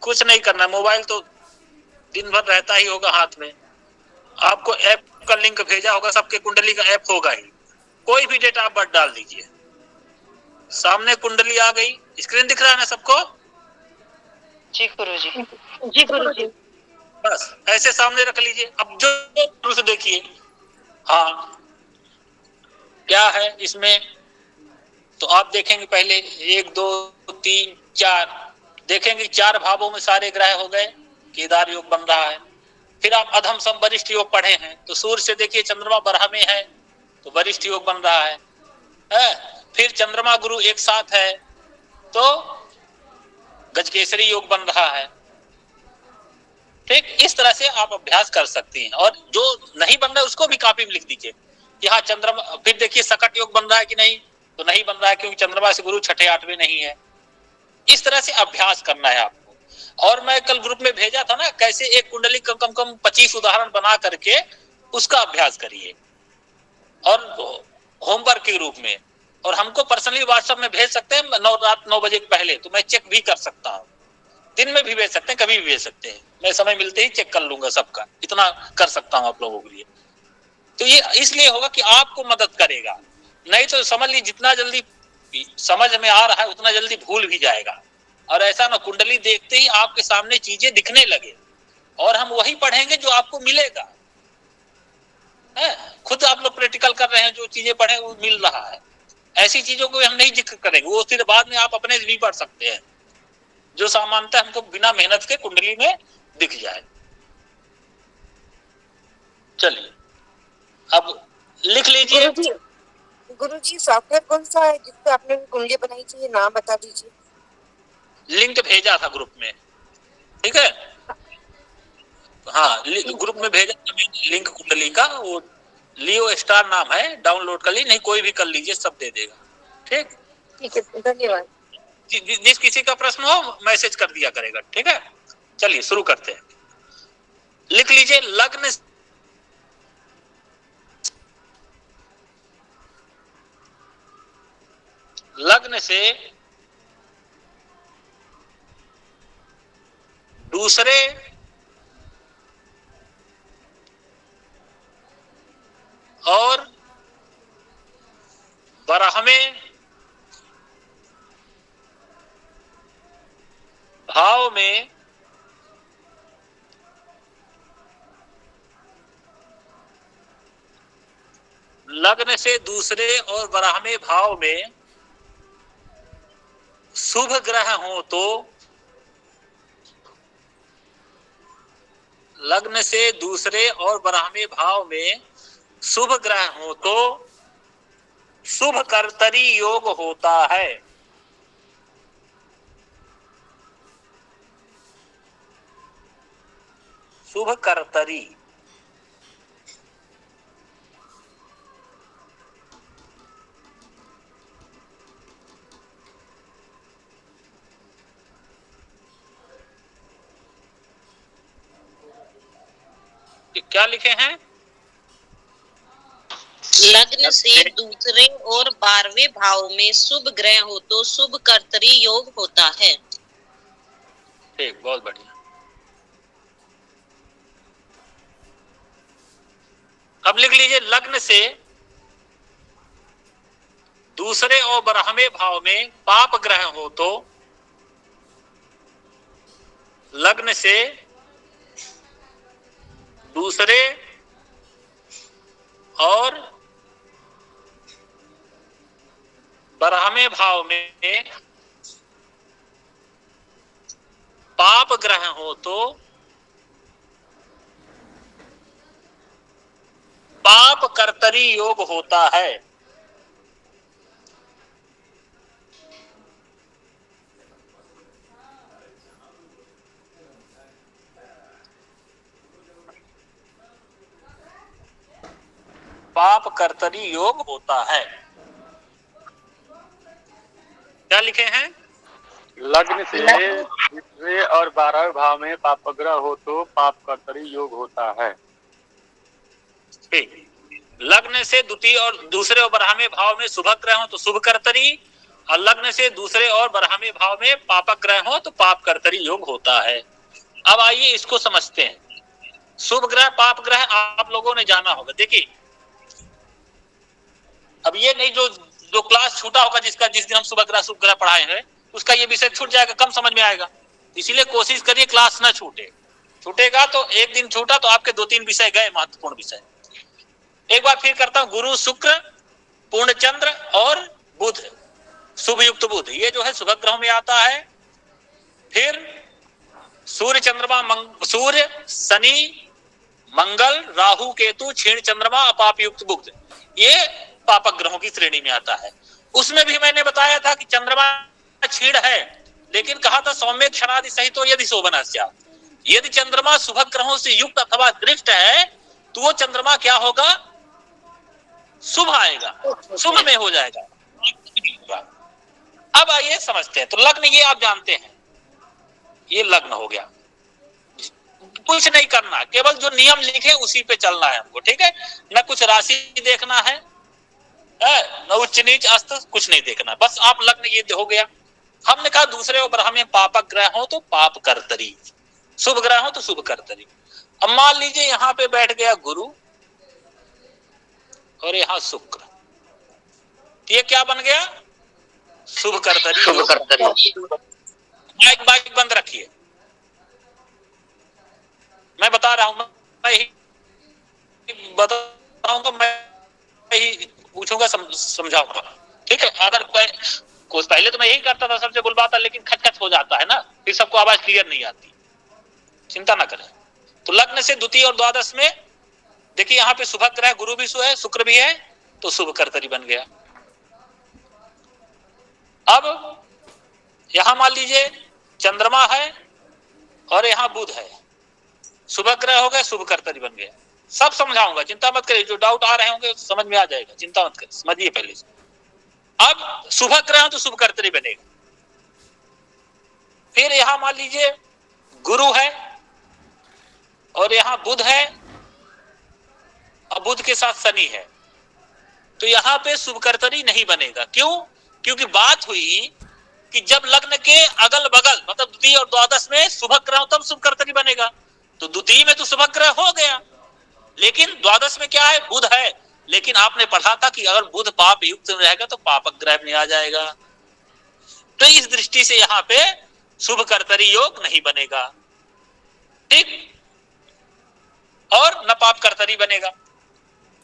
कुछ नहीं करना, मोबाइल तो दिन भर रहता ही होगा हाथ में। आपको ऐप का लिंक भेजा होगा, सबके कुंडली का ऐप होगा ही। कोई भी डेट आप बट डाल दीजिए, सामने कुंडली आ गई। स्क्रीन दिख रहा है ना सबको? जी गुरुजी। जी गुरुजी। बस ऐसे सामने रख लीजिए। अब जो शुरू से देखिए। हाँ, क्या है इसमें? तो आप देखेंगे पहले 1 2 3 4, देखेंगे 4 भावों में सारे ग्रह हो गए, केदार योग बन रहा है। फिर आप अधम सम वरिष्ठ योग पढ़े हैं, तो सूर्य से देखिए चंद्रमा बरहा में है, तो वरिष्ठ योग बन रहा है। फिर चंद्रमा गुरु एक साथ है, तो गजकेसरी योग बन रहा है। ठीक इस तरह से आप अभ्यास कर सकते हैं। और जो नहीं बन रहा है उसको भी कॉपी में लिख दीजिए कि हाँ चंद्रमा। फिर देखिए सकट योग बन रहा है कि नहीं, तो नहीं बन रहा है क्योंकि चंद्रमा से गुरु छठे आठवें नहीं है। इस तरह से अभ्यास करना है आपको। और मैं कल ग्रुप में भेजा था ना, कैसे एक कुंडली कम कम 25 उदाहरण बना करके उसका अभ्यास करिए, और होमवर्क के रूप में। और हमको पर्सनली व्हाट्सएप में भेज सकते हैं रात 9 बजे पहले, तो मैं चेक भी कर सकता हूँ। दिन में भी भेज सकते हैं, कभी भी भेज सकते हैं, मैं समय मिलते ही चेक कर लूंगा सबका। इतना कर सकता हूँ आप लोगों के लिए। तो ये इसलिए होगा कि आपको मदद करेगा। नहीं तो समझ लीजिए जितना जल्दी समझ में आ रहा है उतना जल्दी भूल भी जाएगा। और ऐसा ना कुंडली देखते ही आपके सामने चीजें दिखने लगे, और हम वही पढ़ेंगे जो आपको मिलेगा। खुद आप लोग प्रैक्टिकल कर रहे हैं, जो चीजें पढ़े वो मिल रहा है। ऐसी चीजों को हम नहीं जिक्र करेंगे, वो फिर बाद में आप अपने भी पढ़ सकते हैं, जो सामान्यतः हमको बिना मेहनत के कुंडली में दिख जाए। चलिए अब लिख लीजिए। गुरुजी सॉफ्टवेयर कौन सा है जिससे आपने कुंडली बनाई थी, ये नाम बता दीजिए। लिंक भेजा था ग्रुप में, ठीक है? हाँ, ग्रुप में भेजा था लिंक कुंडली का, वो लियो स्टार नाम है, डाउनलोड कर लीजिए, नहीं कोई भी कर लीजिए, सब दे देगा। ठीक, ठीक है, धन्यवाद। जिस किसी का प्रश्न हो मैसेज कर दिया करेगा, ठीक है? चलिए शुरू करते हैं। लिख लीजिए लग्न से दूसरे और 12वें भाव में लग्न से दूसरे और 12वें भाव में शुभ ग्रह हो तो, लग्न से दूसरे और 12वें भाव में शुभ ग्रह हो तो शुभ कर्तरी योग होता है। शुभ कर्तरी, क्या लिखे हैं? लग्न से दूसरे और 12वें भाव में शुभ ग्रह हो तो शुभ कर्तरी योग होता है। ठीक, बहुत बढ़िया। अब लिख लीजिए लग्न से दूसरे और 12वें भाव में पाप ग्रह हो तो, लग्न से दूसरे और 12वें भाव में पाप ग्रह हो तो पाप कर्तरी योग होता है। पाप कर्तरी योग होता है। क्या लिखे हैं? लग्न से दूसरे और 12वें भाव में पाप ग्रह हो तो पाप कर्तरी योग होता है। ठीक, लग्न से द्वितीय और दूसरे और 12वें भाव में शुभ ग्रह हो तो शुभ कर्तरी, और लग्न से दूसरे और बरहमे भाव में पापक ग्रह हो तो पाप कर्तरी योग होता है। अब आइए इसको समझते हैं। शुभ ग्रह पाप ग्रह आप लोगों ने जाना होगा। देखिए अब ये नहीं जो क्लास छूटा होगा जिसका जिस दिन हम शुभ ग्रह पढ़ाए हैं उसका ये विषय छूट जाएगा, कम समझ में आएगा। इसीलिए कोशिश करिए क्लास ना छूटे। छूटेगा तो एक दिन छूटा तो आपके 2-3 विषय गए, महत्वपूर्ण विषय। एक बार फिर करता हूं, गुरु शुक्र पूर्ण चंद्र और बुध, शुभ युक्त बुध, ये जो है शुभ ग्रहों में आता है। फिर सूर्य चंद्रमा सूर्य शनि मंगल राहु केतु क्षीण चंद्रमा अपाप युक्त बुध, ये पापक ग्रहों की श्रेणी में आता है। उसमें भी मैंने बताया था कि चंद्रमा क्षीण है, लेकिन कहा था सौम्य क्षणादि सहित तो यदि शोभनस्या, यदि चंद्रमा शुभ ग्रहों से युक्त अथवा दृष्ट है तो वो चंद्रमा क्या होगा, शुभ आएगा, शुभ में हो जाएगा। अब आइए समझते हैं। तो लग्न ये आप जानते हैं, ये लग्न हो गया। कुछ नहीं करना, केवल जो नियम लिखे उसी पे चलना है हमको, ठीक है। न कुछ राशि देखना है, न उच्च नीच अस्त, कुछ नहीं देखना, बस आप लग्न ये हो गया। हमने कहा दूसरे उपग्रह में पापक ग्रह हो तो पाप कर्तरी, शुभ ग्रह हो तो शुभ कर्तरी। अब मान लीजिए यहां पे बैठ गया गुरु और यहां शुक्र, ये क्या बन गया, शुभ कर्तरी। शुभ कर्तरी। माइक बंद रखिए, मैं बता रहा हूं, मैं ही बताऊंगा, मैं ही पूछूंगा, समझाऊंगा, ठीक है। अगर कुछ पहले तो मैं यही करता था, सबसे बुलवाता, लेकिन खच हो जाता है ना, फिर सबको आवाज क्लियर नहीं आती, चिंता ना करें। तो लग्न से द्वितीय और द्वादश में देखिए यहाँ पे शुभ ग्रह गुरु भी है, शुक्र भी है, तो शुभ कर्तरी बन गया। अब यहां मान लीजिए चंद्रमा है और यहां बुध है, शुभ ग्रह हो गया, शुभ कर्तरी बन गया। सब समझाऊंगा, चिंता मत करिए, जो डाउट आ रहे होंगे समझ में आ जाएगा, चिंता मत करिए, समझिए पहले से। अब शुभ ग्रह तो शुभ कर्तरी बनेगा। फिर यहां मान लीजिए गुरु है और यहां बुध है और बुध के साथ शनि है, तो यहां पे शुभ कर्तरी नहीं बनेगा। क्यों? क्योंकि बात हुई कि जब लग्न के अगल बगल मतलब द्वितीय और द्वादश में शुभ ग्रह तब शुभ कर्तरी बनेगा। तो द्वितीय में तो शुभ ग्रह हो गया, लेकिन द्वादश में क्या है, बुध है। लेकिन आपने पढ़ा था कि अगर बुध पाप युक्त रहेगा तो पापक ग्रह में आ जाएगा, तो इस दृष्टि से यहाँ पे शुभ कर्तरी योग नहीं बनेगा, ठीक, और न पाप कर्तरी बनेगा।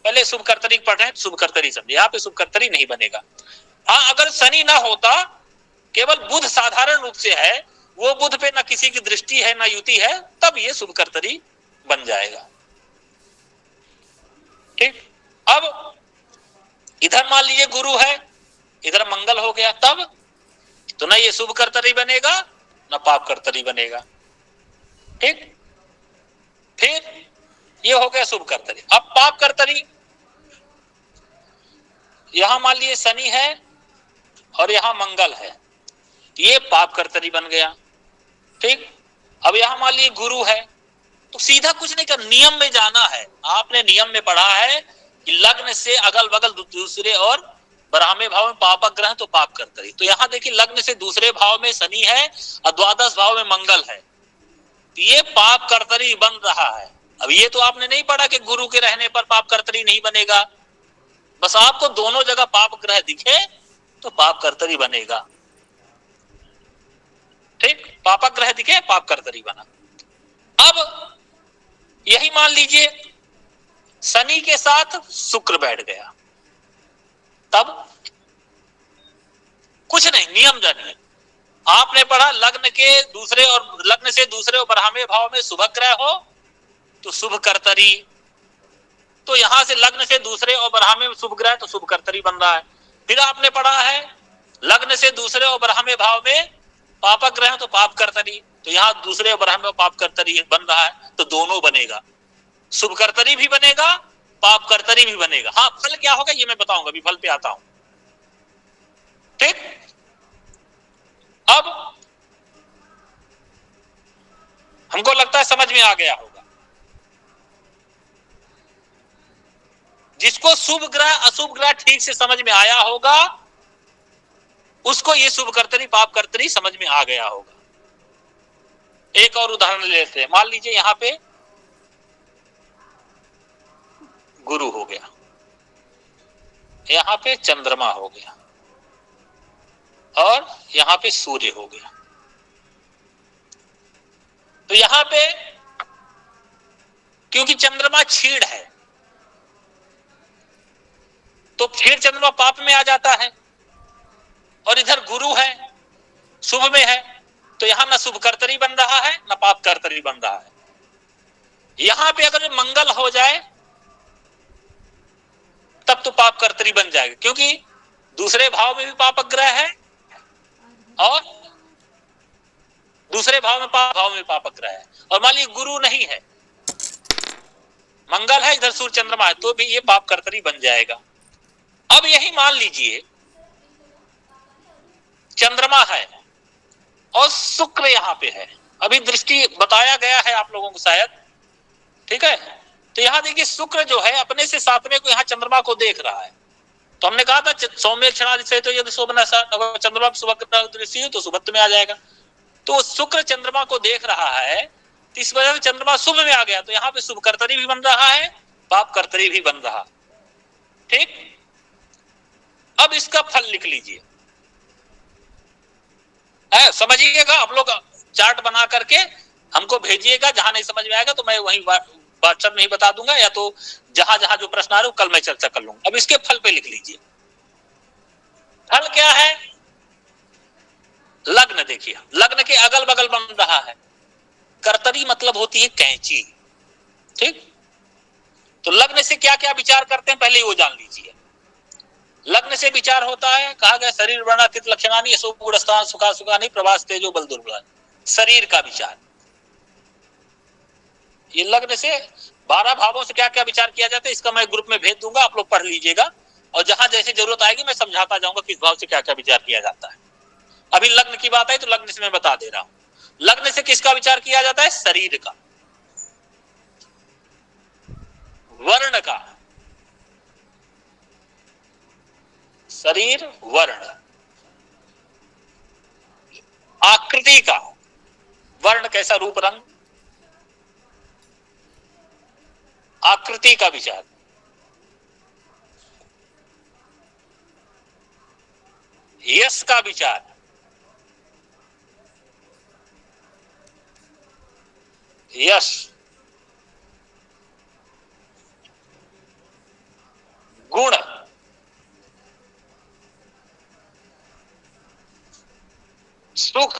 पहले शुभ कर्तरी पढ़े, शुभ कर्तरी समझे, यहाँ पे शुभ कर्तरी नहीं बनेगा। हाँ, अगर शनि ना होता, केवल बुध साधारण रूप से है, वो बुध पे ना किसी की दृष्टि है ना युति है, तब ये शुभ कर्तरी बन जाएगा, ठीक। अब इधर मान लीजिए गुरु है, इधर मंगल हो गया, तब तो ना ये शुभ कर्तरी बनेगा ना पाप कर्तरी बनेगा, ठीक। फिर ये हो गया शुभ कर्तरी। अब पाप कर्तरी, यहां मान लीजिए शनि है और यहां मंगल है, ये पाप कर्तरी बन गया, ठीक। अब यहां मान लीजिए गुरु है, तो सीधा कुछ नहीं कर, नियम में जाना है। आपने नियम में पढ़ा है कि लग्न से अगल बगल दूसरे और बरहमे भाव में पापक ग्रह तो पाप कर्तरी। तो यहां देखिए लग्न से दूसरे भाव में शनि है और द्वादश भाव में मंगल है, ये पाप कर्तरी बन रहा है। अब ये तो आपने नहीं पढ़ा कि गुरु के रहने पर पाप कर्तरी नहीं बनेगा, बस आपको दोनों जगह पाप ग्रह दिखे तो पाप कर्तरी बनेगा, ठीक। पापक ग्रह दिखे पाप कर्तरी बना। अब यही मान लीजिए शनि के साथ शुक्र बैठ गया, तब कुछ नहीं, नियम जानिए। आपने पढ़ा लग्न के दूसरे और लग्न से दूसरे और बरहमे भाव में शुभ ग्रह हो तो शुभ कर्तरी, तो यहां से लग्न से दूसरे और बरहमे में शुभ ग्रह तो शुभ कर्तरी बन रहा है। फिर आपने पढ़ा है लग्न से दूसरे और बरहमे भाव में पापक ग्रह तो पाप कर्तरी, तो यहाँ दूसरे और बरहमे में पाप कर्तरी बन रहा है, तो दोनों बनेगा, शुभ कर्तरी भी बनेगा पाप कर्तरी भी बनेगा। हाँ, फल क्या होगा ये मैं बताऊंगा, अभी फल पे आता हूं, ठीक। अब हमको लगता है समझ में आ गया होगा। जिसको शुभ ग्रह अशुभ ग्रह ठीक से समझ में आया होगा उसको ये शुभ कर्तरी पाप कर्तरी समझ में आ गया होगा। एक और उदाहरण लेते हैं। मान लीजिए यहां पे गुरु हो गया, यहां पे चंद्रमा हो गया और यहां पे सूर्य हो गया। तो यहां पे क्योंकि चंद्रमा क्षीण है तो क्षीण चंद्रमा पाप में आ जाता है, और इधर गुरु है शुभ में है, तो यहां ना शुभ कर्तरी बन रहा है ना पाप कर्तरी बन रहा है। यहां पे अगर मंगल हो जाए तब तो पाप कर्तरी बन जाएगा, क्योंकि दूसरे भाव में भी पाप ग्रह है और दूसरे भाव में पाप ग्रह है। और मान लीजिए गुरु नहीं है, मंगल है, इधर सूर्य चंद्रमा है, तो भी ये पाप कर्तरी बन जाएगा। अब यही मान लीजिए चंद्रमा है और शुक्र यहां पे है, अभी दृष्टि बताया गया है आप लोगों को शायद, ठीक है। तो यहां देखिए शुक्र जो है अपने से सातवें को यहां चंद्रमा को देख रहा है। तो हमने कहा था सौम्य क्षणादि से तो यदि शोभना अगर चंद्रमा सुबह दृष्टि हो तो सुबत्त में आ जाएगा। तो शुक्र चंद्रमा को देख रहा है, तो इस वजह से चंद्रमा शुभ में आ गया, तो यहाँ पे शुभ कर्तरी भी बन रहा है, पाप कर्तरी भी बन रहा। ठीक, अब इसका फल लिख लीजिए, समझिएगा आप लोग। चार्ट बना करके हमको भेजिएगा, जहां नहीं समझ में आएगा तो मैं वहीं व्हाट्सएप में ही बता दूंगा, या तो जहां जहां जो प्रश्न आ रहे हो कल मैं चर्चा कर लूंगा। अब इसके फल पे लिख लीजिए। फल क्या है? लग्न देखिए, लग्न के अगल बगल बन रहा है। कर्तरी मतलब होती है कैंची। ठीक, तो लग्न से क्या क्या विचार करते हैं पहले वो जान लीजिए। लग्न से विचार होता है, कहा गया शरीर वर्णातीत लक्षणानि यशो गुणस्थान सुखा सुखानि प्रवास तेजो बल दुर्बल, शरीर का विचार। ये लग्न से 12 भावों से क्या क्या विचार किया जाता है, इसका मैं ग्रुप में भेज दूंगा, आप लोग पढ़ लीजिएगा, और जहां जैसे जरूरत आएगी मैं समझाता जाऊंगा किस भाव से क्या क्या विचार किया जाता है। अभी लग्न की बात है तो लग्न से मैं बता दे रहा हूं। लग्न से किसका विचार किया जाता है? शरीर का, वर्ण का, शरीर वर्ण, आकृति का, वर्ण कैसा रूप रंग, आकृति का विचार, यश का विचार, यश, गुण, सुख,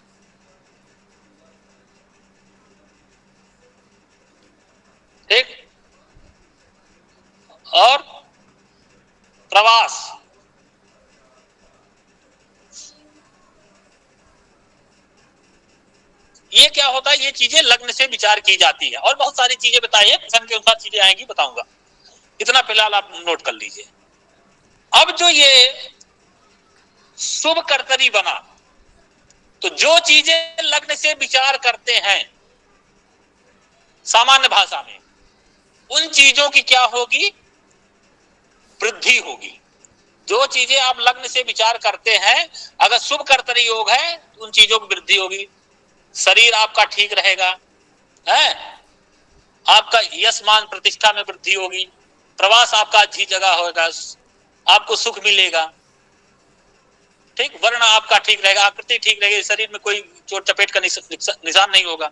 ठीक, और प्रवास। ये क्या होता है? ये चीजें लग्न से विचार की जाती है, और बहुत सारी चीजें बताइए, प्रसंग के अनुसार चीजें आएंगी, बताऊंगा। इतना फिलहाल आप नोट कर लीजिए। अब जो ये शुभ कर्तरी बना, तो जो चीजें लग्न से विचार करते हैं सामान्य भाषा में, उन चीजों की क्या होगी? वृद्धि होगी। जो चीजें आप लग्न से विचार करते हैं, अगर शुभ कर्तरी योग है तो उन चीजों की वृद्धि होगी। शरीर आपका ठीक रहेगा, है, आपका यश मान प्रतिष्ठा में वृद्धि होगी, प्रवास आपका अच्छी जगह होगा, आपको सुख मिलेगा। ठीक, वर्ण आपका ठीक रहेगा, आकृति ठीक रहेगी, शरीर में कोई चोट चपेट का निशान नहीं होगा।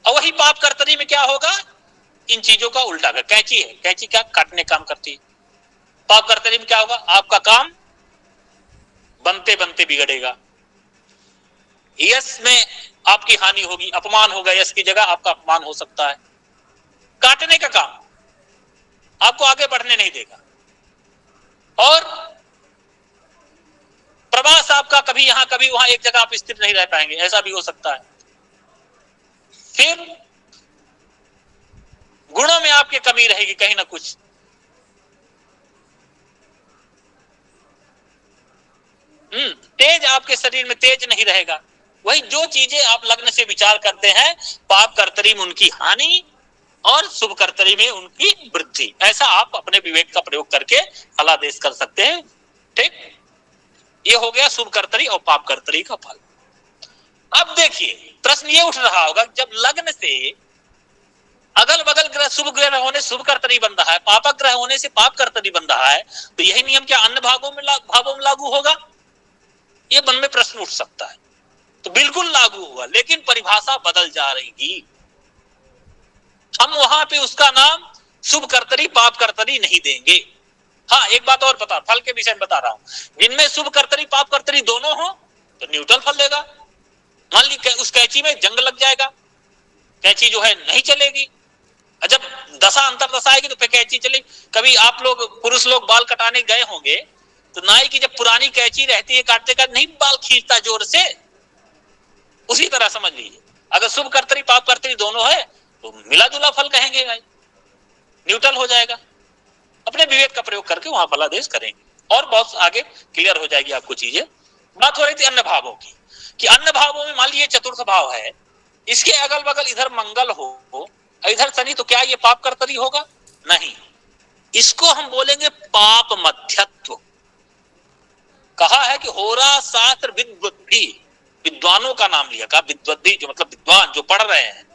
और वही पाप कर्तरी में क्या होगा? इन चीजों का उल्टा कर, कैंची है, कैंची क्या काटने काम करती है। पाप कर्तरी में क्या होगा? आपका काम बनते बनते बिगड़ेगा, यश में आपकी हानि होगी, अपमान होगा, यश की जगह आपका अपमान हो सकता है। काटने का काम आपको आगे बढ़ने नहीं देगा, और प्रवास आपका कभी यहां कभी वहां एक जगह आप स्थिर नहीं रह पाएंगे, ऐसा भी हो सकता है। फिर गुणों में आपकी कमी रहेगी कहीं ना कुछ, तेज आपके शरीर में तेज नहीं रहेगा। वही जो चीजें आप लग्न से विचार करते हैं, पाप कर्तरी में उनकी हानि और शुभ कर्तरी में उनकी वृद्धि, ऐसा आप अपने विवेक का प्रयोग करके फलादेश कर सकते हैं। ठीक, ये हो गया शुभ कर्तरी और पाप कर्तरी का फल। अब देखिए प्रश्न ये उठ रहा होगा, जब लग्न से अगल बगल ग्रह शुभ ग्रह होने शुभ कर्तरी बन रहा है, पापक ग्रह होने से पाप कर्तरी बन रहा है, तो यही नियम क्या अन्य भावों में लागू होगा? ये मन में प्रश्न उठ सकता है। तो बिल्कुल लागू हुआ, लेकिन परिभाषा बदल जा रही। हम वहां पे उसका नाम शुभ कर्तरी पाप कर्तरी नहीं देंगे। हाँ एक बात और बता, फल के विषय में बता रहा हूं, जिनमें शुभ कर्तरी पाप कर्तरी दोनों हो तो न्यूट्रल फल देगा। मान ली उस कैंची में जंग लग जाएगा, कैंची जो है नहीं चलेगी, जब दशा अंतर दशा आएगी तो फिर कैंची चलेगी। कभी आप लोग पुरुष लोग बाल कटाने गए होंगे तो नाई की जब पुरानी कैंची रहती है काटते काटते नहीं बाल खींचता जोर से, उसी तरह समझ लीजिए अगर शुभ कर्तरी पाप कर्तरी दोनों है तो मिला जुला फल कहेंगे भाई, न्यूट्रल हो जाएगा। अपने विवेक का प्रयोग करके वहां फलादेश करेंगे और बहुत आगे क्लियर हो जाएगी आपको चीजें। बात हो रही थी अन्य भावों की, कि अन्य भावों में मान लीजिए चतुर्थ भाव है, इसके अगल बगल इधर मंगल हो इधर शनि, तो क्या ये पाप कर्तरी होगा? नहीं, इसको हम बोलेंगे पाप मध्यत्व। कहा है कि होरा शास्त्र विद्वद्भी, विद्वानों का नाम लिया, कहा विद्वद्भी जो मतलब विद्वान जो पढ़ रहे हैं,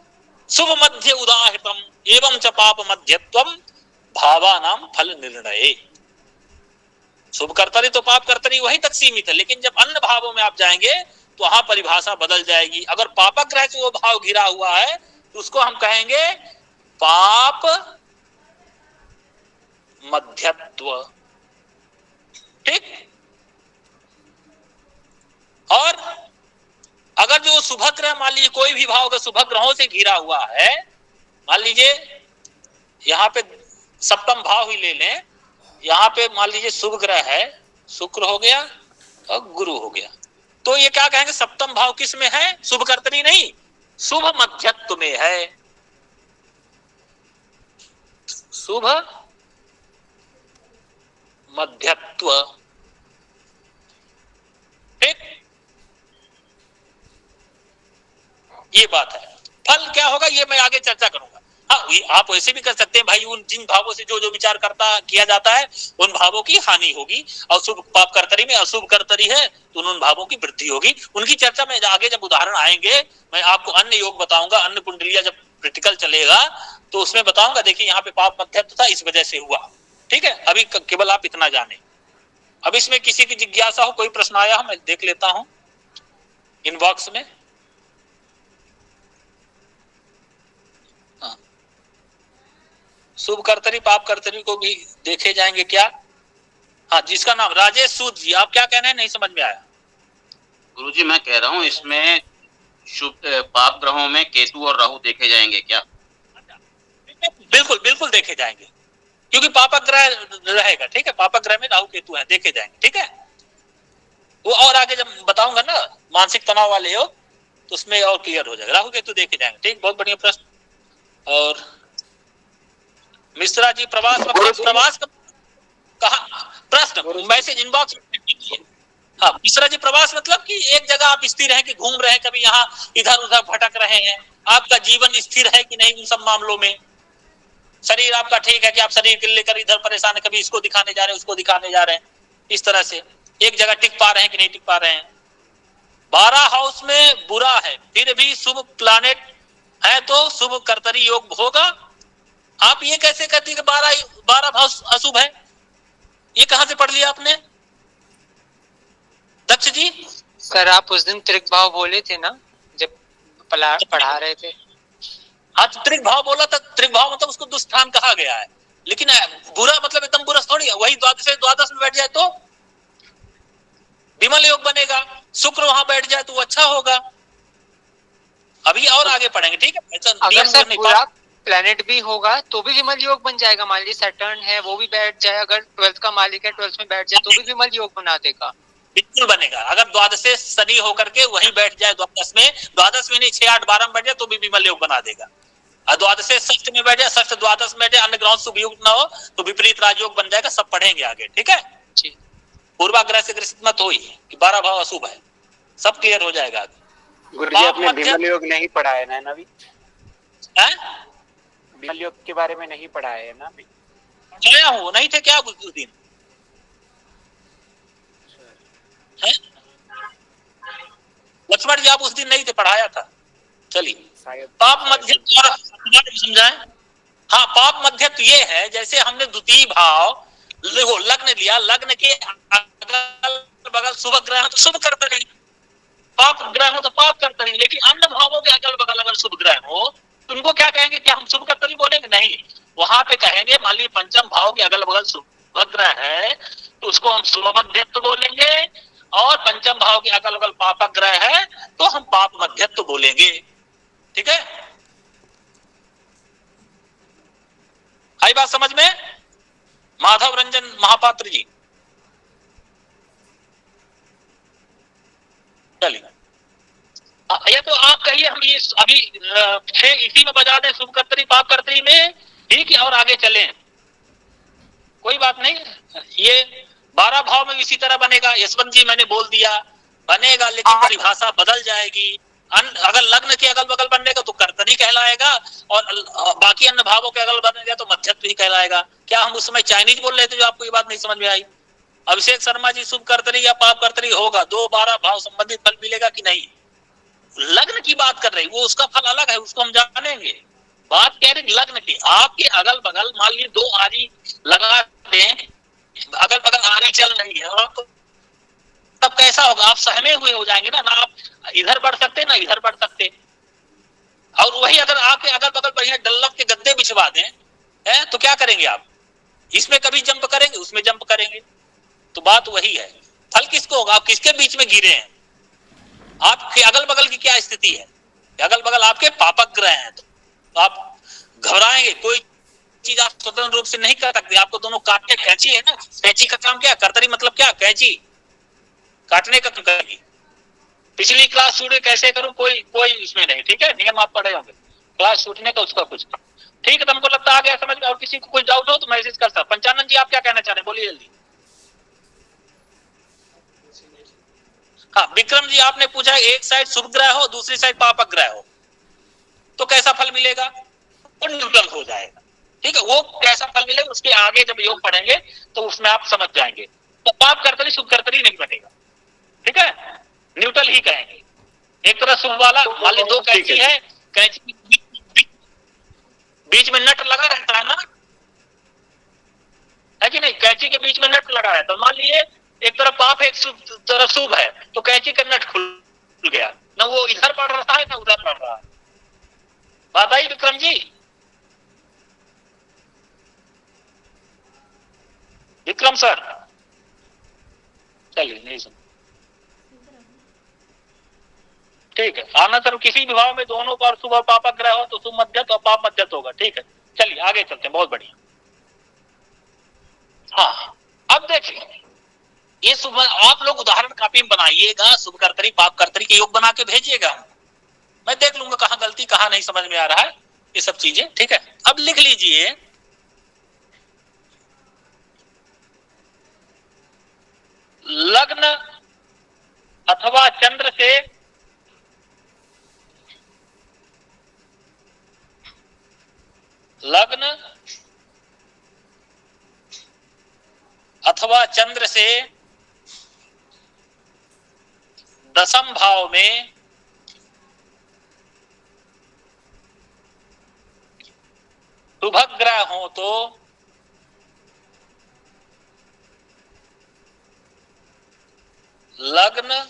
शुभ मध्य उदाहृतम एवं च पाप मध्यत्वम भावानाम फल निर्णय। शुभ कर्तरी तो पाप कर्तरी वहीं तक सीमित है, लेकिन जब अन्य भावों में आप जाएंगे तो वहां परिभाषा बदल जाएगी। अगर पापक ग्रह से वो भाव घिरा हुआ है तो उसको हम कहेंगे पाप मध्यत्व, ठीक। और अगर जो शुभ ग्रह मान लीजिए कोई भी भाव अगर शुभ ग्रहों से घिरा हुआ है, मान लीजिए यहाँ पे सप्तम भाव ही ले लें, यहाँ पे मान लीजिए शुभ ग्रह है, शुक्र हो गया और गुरु हो गया, तो ये क्या कहेंगे सप्तम भाव किस में है? शुभ कर्तरी नहीं, शुभ मध्यत्व में है। शुभ मध्यत्व, ठीक, ये बात है। फल क्या होगा ये मैं आगे चर्चा करूंगा। हाँ आप वैसे भी कर सकते हैं भाई, उन जिन भावों से जो जो विचार करता किया जाता है उन भावों की हानि होगी, और शुभ पाप कर्तरी में अशुभ कर्तरी है तो उन भावों की वृद्धि होगी। उनकी चर्चा में आगे जब उदाहरण आएंगे मैं आपको अन्य योग बताऊंगा, अन्य कुंडलिया जब क्रिटिकल चलेगा तो उसमें बताऊंगा, देखिए यहाँ पे पाप मध्यत्व था इस वजह से हुआ, ठीक है। अभी केवल आप इतना जाने। अब इसमें किसी की जिज्ञासा हो, कोई प्रश्न आया हो, मैं देख लेता हूं इनबॉक्स में। शुभ कर्तरी पाप कर्तरी को भी देखे जाएंगे क्या? हाँ, जिसका नाम राजेश सूद जी, आप क्या कहना है नहीं समझ में आया? गुरुजी मैं कह रहा हूँ इसमें शुभ पाप ग्रहों में केतु और राहु देखे जाएंगे क्या? बिल्कुल बिल्कुल देखे जाएंगे, क्योंकि पापक ग्रह रहेगा, ठीक है। पापक ग्रह में राहु केतु है, देखे जाएंगे, ठीक है। वो और आगे जब बताऊंगा ना मानसिक तनाव वाले हो तो उसमें और क्लियर हो जाएगा, राहु केतु देखे जाएंगे, ठीक। बहुत बढ़िया प्रश्न। और मिश्रा जी प्रवास प्रवास कहा प्रश्न मैसेज इनबॉक्स में कीजिए। हाँ मिश्रा जी प्रवास मतलब कि एक जगह आप स्थिर हैं कि घूम रहे हैं, कभी यहाँ इधर उधर भटक रहे हैं, आपका जीवन स्थिर है कि नहीं उन सब मामलों में। शरीर आपका ठीक है कि आप शरीर के लेकर इधर परेशान है, कभी इसको दिखाने जा रहे हैं उसको दिखाने जा रहे हैं, इस तरह से एक जगह टिक पा रहे हैं कि नहीं टिक पा रहे हैं। 12 हाउस में बुरा है फिर भी शुभ प्लानेट है तो शुभ कर्तरी योग होगा। आप ये कैसे कहती है कि 12 भाव अशुभ है? ये कहां से पढ़ लिया आपने दक्ष जी? सर आप उस दिन त्रिक भाव बोले थे ना जब पढ़ा रहे थे। हाँ तो त्रिक भाव बोला था, त्रिक भाव मतलब उसको दुष्स्थान कहा गया है, लेकिन बुरा मतलब एकदम बुरा थोड़ी है। वही द्वादश में बैठ जाए तो विमल योग बनेगा, शुक्र वहां बैठ जाए तो अच्छा होगा। अभी और आगे पढ़ेंगे, ठीक है। अगर सर बुरा प्लेनेट भी होगा तो भी विमल योग बन जाएगा। मान लीजिए सैटर्न है वो भी बैठ जाए, अगर 12th का मालिक है 12th में बैठ जाए तो भी विमल योग बना देगा। बिल्कुल बनेगा, अगर द्वादश से शनि होकर के वहीं बैठ जाए द्वादश में नहीं 6, 8, 12 में बैठ जाए तो भी विमल योग बना देगा। और द्वादश से षष्ठ में बैठ जाए, षष्ठ द्वादश में बैठ जाए, अन्य ग्रहों शुभ योग न हो तो विपरीत राजयोग बन जाएगा। सब पढ़ेंगे आगे, ठीक है। पूर्वाग्रह से ग्रसित मत हो कि 12 भाव अशुभ है, सब क्लियर हो जाएगा। गुरुजी आपने विमल योग नहीं पढ़ा है ना अभी? विमल योग के बारे में नहीं पढ़ा है ना अभी? पढ़ाया हूँ, नहीं थे क्या उस दिन? हैं? लक्ष्मण जी आप उस दिन नहीं थे, पढ़ाया था। चलिए, शायद पाप मध्यत्व और समझाएं। हाँ, पाप मध्यत्व ये है, जैसे हमने द्वितीय भाव लग्न लिया, लग्न के अगल बगल शुभ ग्रह तो शुभ कर्तरी, पाप ग्रह हो तो पाप कर्तरी। लेकिन अन्य भावों के अगल बगल अगर शुभ ग्रह हो तो उनको क्या कहेंगे? क्या हम शुभ कर्तरी बोलेंगे? नहीं, वहां पे कहेंगे मान लीजिए पंचम भाव के अगल बगल शुभ ग्रह है तो उसको हम शुभ मध्यत्व बोलेंगे, और पंचम भाव के अगल बगल पापक ग्रह है तो हम पाप मध्यत्व बोलेंगे। ठीक है, आई बात समझ में? माधव रंजन महापात्र जी, चलिए। या तो आप कहिए हम ये अभी इसी में बजा दें, शुभ कर्तरी पाप कर्तरी में, ठीक है, और आगे चलें, कोई बात नहीं। ये 12 भाव में इसी तरह बनेगा। यशवंत जी मैंने बोल दिया बनेगा, लेकिन परिभाषा बदल जाएगी। अगर लग्न के अगल बगल बनेगा तो कर्तरी कहलाएगा, और बाकी अन्य भावों के अगल बनेगा तो मध्यत्व ही कहलाएगा। क्या हम उस समय चाइनीज बोल रहे थे जो आपको ये बात नहीं समझ में आई? अभिषेक शर्मा जी, शुभ कर्तरी या पाप कर्तरी होगा, 2-12 भाव संबंधित फल मिलेगा कि नहीं? लग्न की बात कर रही, वो उसका फल अलग है, उसको हम जानेंगे। बात कह रहे लग्न की, आपके अगल बगल मान लीजिए 2 आरी लगा दें, अगल बगल आरी चल रही है, और तब कैसा होगा? आप सहमे हुए हो जाएंगे ना आप इधर बढ़ सकते ना इधर बढ़ सकते। और वही अगर आपके अगल बगल बढ़िया डल्लफ के गद्दे बिछवा दें है तो क्या करेंगे आप? इसमें कभी जंप करेंगे, उसमें जंप करेंगे। तो बात वही है, फल किसको होगा? आप किसके बीच में गिरे हैं? आपके अगल बगल की क्या स्थिति है? अगल बगल आपके पापक ग्रह हैं, तो आप घबराएंगे। कोई चीज आप स्वतंत्र रूप से नहीं कर सकते, आपको दोनों काटने। कैंची है ना, कैंची का काम क्या? कर्तरी मतलब क्या? कैंची काटने का काम करेगी। पिछली क्लास छूटे कैसे करूं, कोई इसमें नहीं, ठीक है, नियम आप पढ़े होंगे। क्लास छूटने का उसका कुछ, ठीक है, तो हमको लगता आ गया समझ में। और किसी को कोई डाउट हो तो मैसेज कर सकता। पंचानंद जी आप क्या कहना चाह रहे हैं, बोलिए जल्दी। हाँ, विक्रम जी आपने पूछा एक साइड शुभ ग्रह हो दूसरी साइड पापक ग्रह हो तो कैसा फल मिलेगा? वो न्यूट्रल हो जाएगा। ठीक है, वो कैसा फल मिलेगा उसके आगे जब योग पढ़ेंगे तो उसमें आप समझ जाएंगे। तो पाप कर्तरी शुभ कर्तरी नहीं बनेगा, ठीक है, न्यूट्रल ही कहेंगे। एक तरह शुभ वाला, मान ली 2 कैंची है, कैंची बीच में नट लगा रहता है ना, है कि नहीं? कैंची के बीच में नट लगा रहता है। मान लीजिए एक तरफ पाप है एक तरफ शुभ है, तो कैंची का नट खुल गया ना, वो इधर पड़ रहा है ना उधर पड़ रहा है। बात आई विक्रम जी? विक्रम सर, चलिए नहीं सुन, ठीक है। आना सर, किसी भी भाव में दोनों पर शुभ और पापक ग्रह हो तो शुभ मध्यत्व और पाप मध्यत्व होगा। ठीक है, चलिए आगे चलते हैं, बहुत बढ़िया। हाँ, अब देखिए ये शुभ, आप लोग उदाहरण कापी में बनाइएगा, शुभ कर्तरी पाप कर्तरी के योग बना के भेजिएगा, मैं देख लूंगा कहाँ गलती कहाँ नहीं समझ में आ रहा है, ये सब चीजें। ठीक है, अब लिख लीजिए लग्न अथवा चंद्र से लग्न अथवा चंद्र से 10th भाव में शुभ ग्रह हो तो लग्न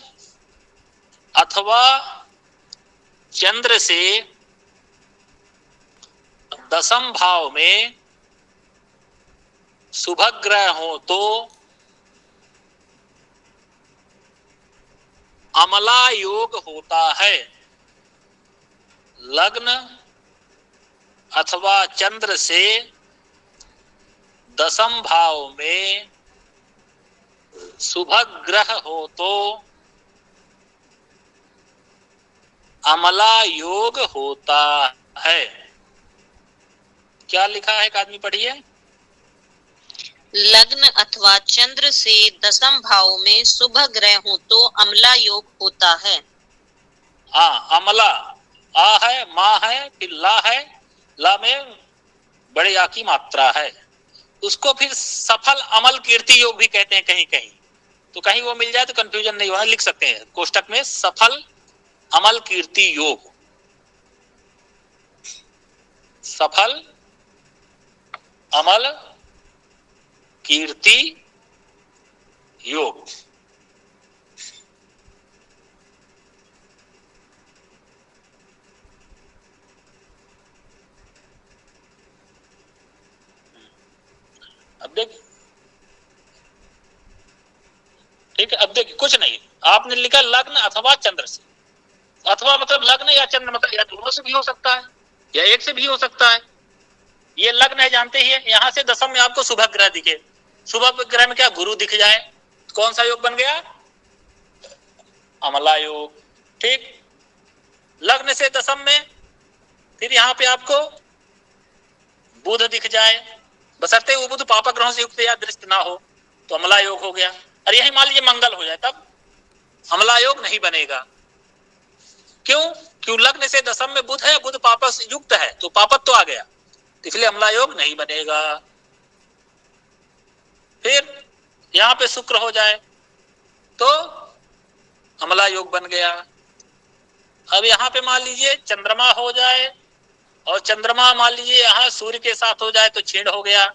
अथवा चंद्र से 10th भाव में शुभ ग्रह हो तो अमला योग होता है। लग्न अथवा चंद्र से 10th भाव में शुभ ग्रह हो तो अमला योग होता है। क्या लिखा है, एक आदमी पढ़िए। लग्न अथवा चंद्र से 10th भाव में शुभ ग्रह हो तो अमला योग होता है। हाँ, अमला, आ है, माँ है, फिर ला है, ला में बड़े आ की मात्रा है, उसको फिर सफल अमल कीर्ति योग भी कहते हैं कहीं कहीं। तो कहीं वो मिल जाए तो कंफ्यूजन नहीं होगा, लिख सकते हैं कोष्टक में सफल अमल कीर्ति योग, सफल अमल कीर्ति योग। अब देखिए, ठीक है, अब देखिए कुछ नहीं, आपने लिखा लग्न अथवा चंद्र से, अथवा मतलब लग्न या चंद्र, मतलब या दोनों से भी हो सकता है या एक से भी हो सकता है। ये लग्न है जानते ही है, यहां से दशम में आपको शुभ ग्रह दिखे, शुभ ग्रह में क्या गुरु दिख जाए, कौन सा योग बन गया, अमला योग। ठीक, लग्न से दशम में फिर यहाँ पे आपको बुध दिख जाए, बशर्ते वो बुध पापक ग्रहों से युक्त या दृष्ट ना हो, तो अमला योग हो गया। और यही मान लीजिए मंगल हो जाए, तब अमला योग नहीं बनेगा। क्यों? क्यों लग्न से दशम में बुध है, बुध पापक से युक्त है, तो पापक तो आ गया, तो इसलिए अमला योग नहीं बनेगा। फिर यहाँ पे शुक्र हो जाए तो अमला योग बन गया। अब यहाँ पे मान लीजिए चंद्रमा हो जाए, और चंद्रमा मान लीजिए यहाँ सूर्य के साथ हो जाए तो छेद हो गया,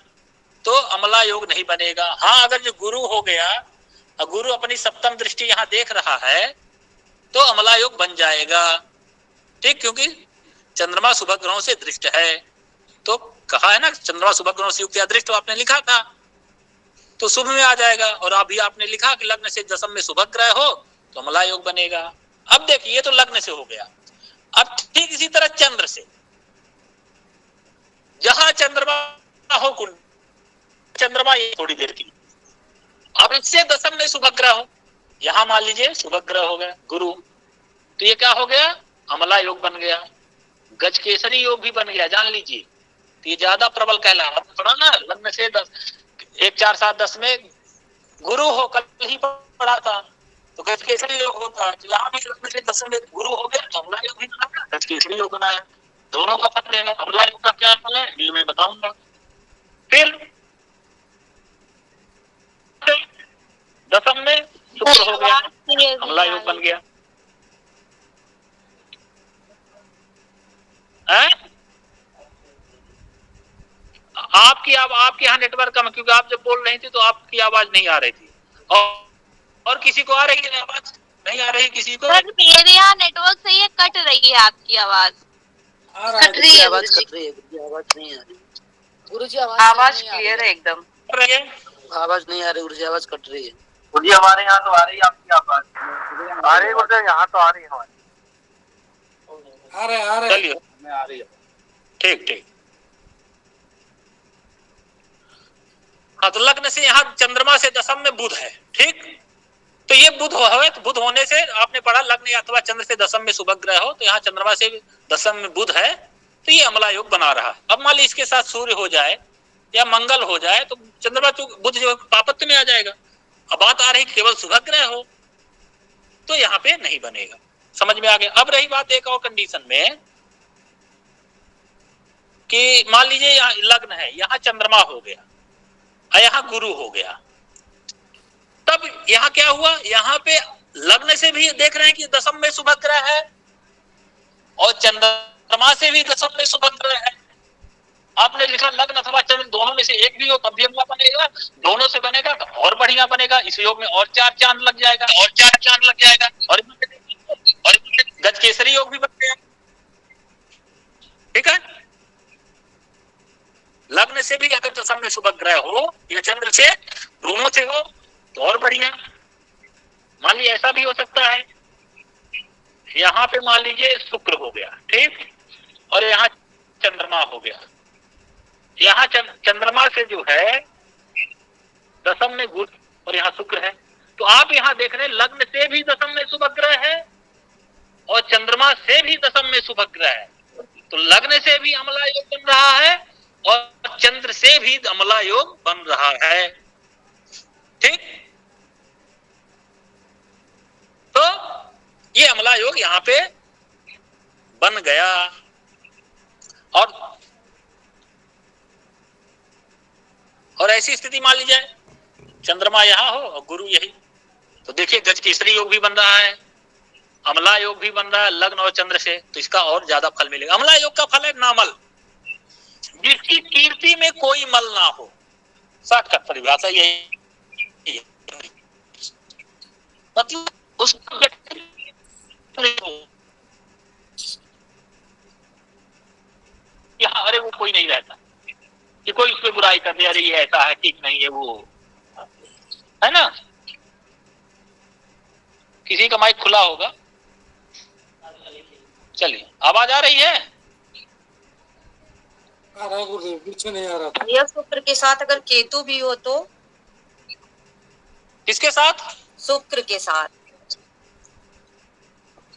तो अमला योग नहीं बनेगा। हाँ, अगर जो गुरु हो गया और गुरु अपनी सप्तम दृष्टि यहाँ देख रहा है तो अमला योग बन जाएगा। ठीक, क्योंकि चंद्रमा शुभ ग्रहों से दृष्ट है, तो कहा है ना चंद्रमा शुभ ग्रहों से युक्त या दृष्ट, आपने लिखा था तो शुभ में आ जाएगा। और अभी आपने लिखा कि लग्न से दशम में शुभ ग्रह हो तो अमला योग बनेगा। अब देखिए ये तो लग्न से हो गया। अब ठीक इसी तरह चंद्र से, जहां चंद्रमा हो कुंड, चंद्रमा ये थोड़ी देर की, अब इससे दशम में शुभ ग्रह हो, यहां मान लीजिए शुभ ग्रह हो गया गुरु, तो ये क्या हो गया, अमला योग बन गया। गजकेसरी योग भी बन गया, जान लीजिए, तो ये ज्यादा प्रबल कहला रहा थोड़ा ना। लग्न से 1 4 7 10 में गुरु हो, कल ही पढ़ा था, तो गजकेसरी योग होता है। यहाँ भी लग्न से दशम में गुरु हो गया तो अमला योग भी बना, गजकेसरी योग बनाया। दोनों का फल देगा, अमला योग का क्या फल है ये मैं बताऊंगा। फिर दशम में शुक्र हो गया, अमला योग बन गया। आपकी यहाँ नेटवर्क कम, क्योंकि आप जब बोल रही थी तो आपकी आवाज नहीं आ रही थी, और किसी को आ रही है आवाज, नहीं आ रही किसी को? मेरे यहाँ नेटवर्क सही है, कट रही है आपकी आवाज, कट रही है, आवाज कट रही है, आवाज नहीं आ रही गुरुजी, आवाज क्लियर है एकदम, आवाज नहीं आ रही गुरुजी, आवाज कट रही है गुरुजी। हमारे यहाँ तो आ रही है आपकी आवाज, आ रही है गुरुजी, यहाँ तो आ रही है हमारी, आ रहे चलिए, आ रही है। ठीक ठीक। हाँ, तो लग्न से यहाँ चंद्रमा से दशम में बुध है, ठीक, तो ये बुध हो, तो बुध होने से आपने पढ़ा लग्न या अथवा चंद्र से दशम में शुभ ग्रह हो, तो यहाँ चंद्रमा से दशम में बुध है, तो ये अमला योग बना रहा है। अब मान ली इसके साथ सूर्य हो जाए या मंगल हो जाए तो चंद्रमा बुध जो पापत्य में आ जाएगा। अब बात आ रही केवल शुभ ग्रह हो तो यहाँ पे नहीं बनेगा, समझ में आ गया। अब रही बात एक और कंडीशन में कि मान लीजिए यहाँ लग्न है, यहाँ चंद्रमा हो गया और यहाँ गुरु हो गया, तब यहाँ क्या हुआ, यहाँ पे लग्न से भी देख रहे हैं कि दशम में शुभ ग्रह है और चंद्रमा से भी दशम में शुभ ग्रह है। आपने लिखा लग्न अथवा चंद्र दोनों में से एक भी हो तब भी अमला बनेगा, दोनों से बनेगा तो और बढ़िया बनेगा, इस योग में और 4 चांद लग जाएगा, और 4 चांद लग जाएगा, और गजकेसरी योग भी बन गया। ठीक है, लग्न से भी अगर दशम में शुभ ग्रह हो या चंद्र से, दोनों से हो तो और बढ़िया। मान लीजिए ऐसा भी हो सकता है, यहाँ पे मान लीजिए शुक्र हो गया, ठीक, और यहाँ चंद्रमा हो गया, यहाँ चंद्रमा से जो है दशम में बुध और यहाँ शुक्र है, तो आप यहाँ देख रहे हैं लग्न से भी दशम में शुभ ग्रह है और चंद्रमा से भी दशम में शुभ ग्रह है, तो लग्न से भी अमला योग बन रहा है और चंद्र से भी अमला योग बन रहा है। ठीक, तो ये अमला योग यहाँ पे बन गया। और ऐसी स्थिति मान लीजिए चंद्रमा यहाँ हो और गुरु यही, तो देखिए गज केसरी योग भी बन रहा है, अमला योग भी बन रहा है लग्न और चंद्र से, तो इसका और ज्यादा फल मिलेगा। अमला योग का फल है नामल, जिसकी कीर्ति में कोई मल ना हो। शॉर्टकट परिभाषा यही है, मतलब उसका अरे वो कोई नहीं रहता कि कोई उस पर बुराई कर दे, अरे ये ऐसा है ठीक नहीं है, वो है ना। किसी का माइक खुला होगा, चलिए आवाज आ रही है? आ रहा है, पीछे नहीं आ रहा था। यह शुक्र के साथ अगर केतु भी हो तो? किसके साथ? शुक्र के साथ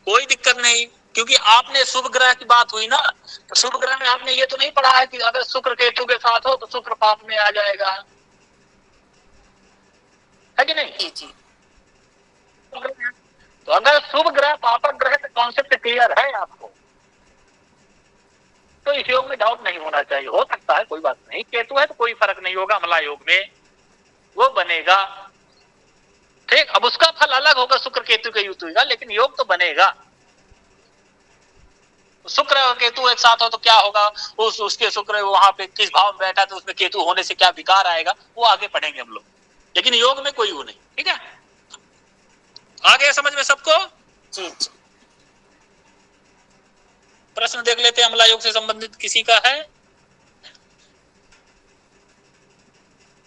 कोई दिक्कत नहीं, क्योंकि आपने शुभ ग्रह की बात हुई ना, तो शुभ ग्रह में आपने ये तो नहीं पढ़ा है कि अगर शुक्र केतु के साथ हो तो शुक्र पाप में आ जाएगा, है कि नहीं? जी। तो अगर शुभ ग्रह पापक ग्रह का कॉन्सेप्ट क्लियर है आपको, तो इस योग में डाउट नहीं होना चाहिए। हो सकता है कोई बात नहीं, केतु है तो कोई फर्क नहीं होगा, अमला योग में वो बनेगा, ठीक। अब उसका फल अलग होगा शुक्र केतु के युति का, लेकिन योग तो बनेगा। शुक्र और केतु एक साथ हो तो क्या होगा, उसके शुक्र वहां पे किस भाव में बैठा तो उसमें केतु होने से क्या विकार आएगा, वो आगे पढ़ेंगे हम लोग, लेकिन योग में कोई वो नहीं, ठीक है। आगे समझ में सबको? जी। प्रश्न देख लेते हैं, अमला योग से संबंधित किसी का है?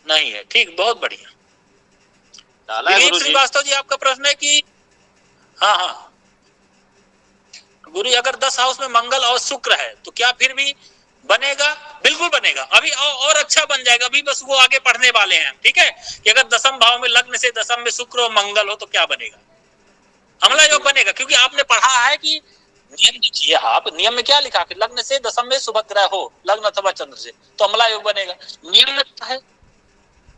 नहीं है, ठीक, बहुत बढ़िया। दिलीप श्रीवास्तव जी आपका प्रश्न है कि हाँ गुरु अगर 10 हाउस में मंगल और शुक्र है तो क्या फिर भी बनेगा? बिल्कुल बनेगा, अभी और अच्छा बन जाएगा, अभी बस वो आगे पढ़ने वाले हैं, ठीक है, कि अगर दसम भाव में लग्न से दसम में शुक्र और मंगल हो तो क्या बनेगा। अमला योग बनेगा, क्योंकि आपने पढ़ा है कि नियम देखिए, आप नियम में क्या लिखा कि लग्न से दसम में शुभ ग्रह हो, लग्न अथवा चंद्र से, तो अमला योग बनेगा। नियम में है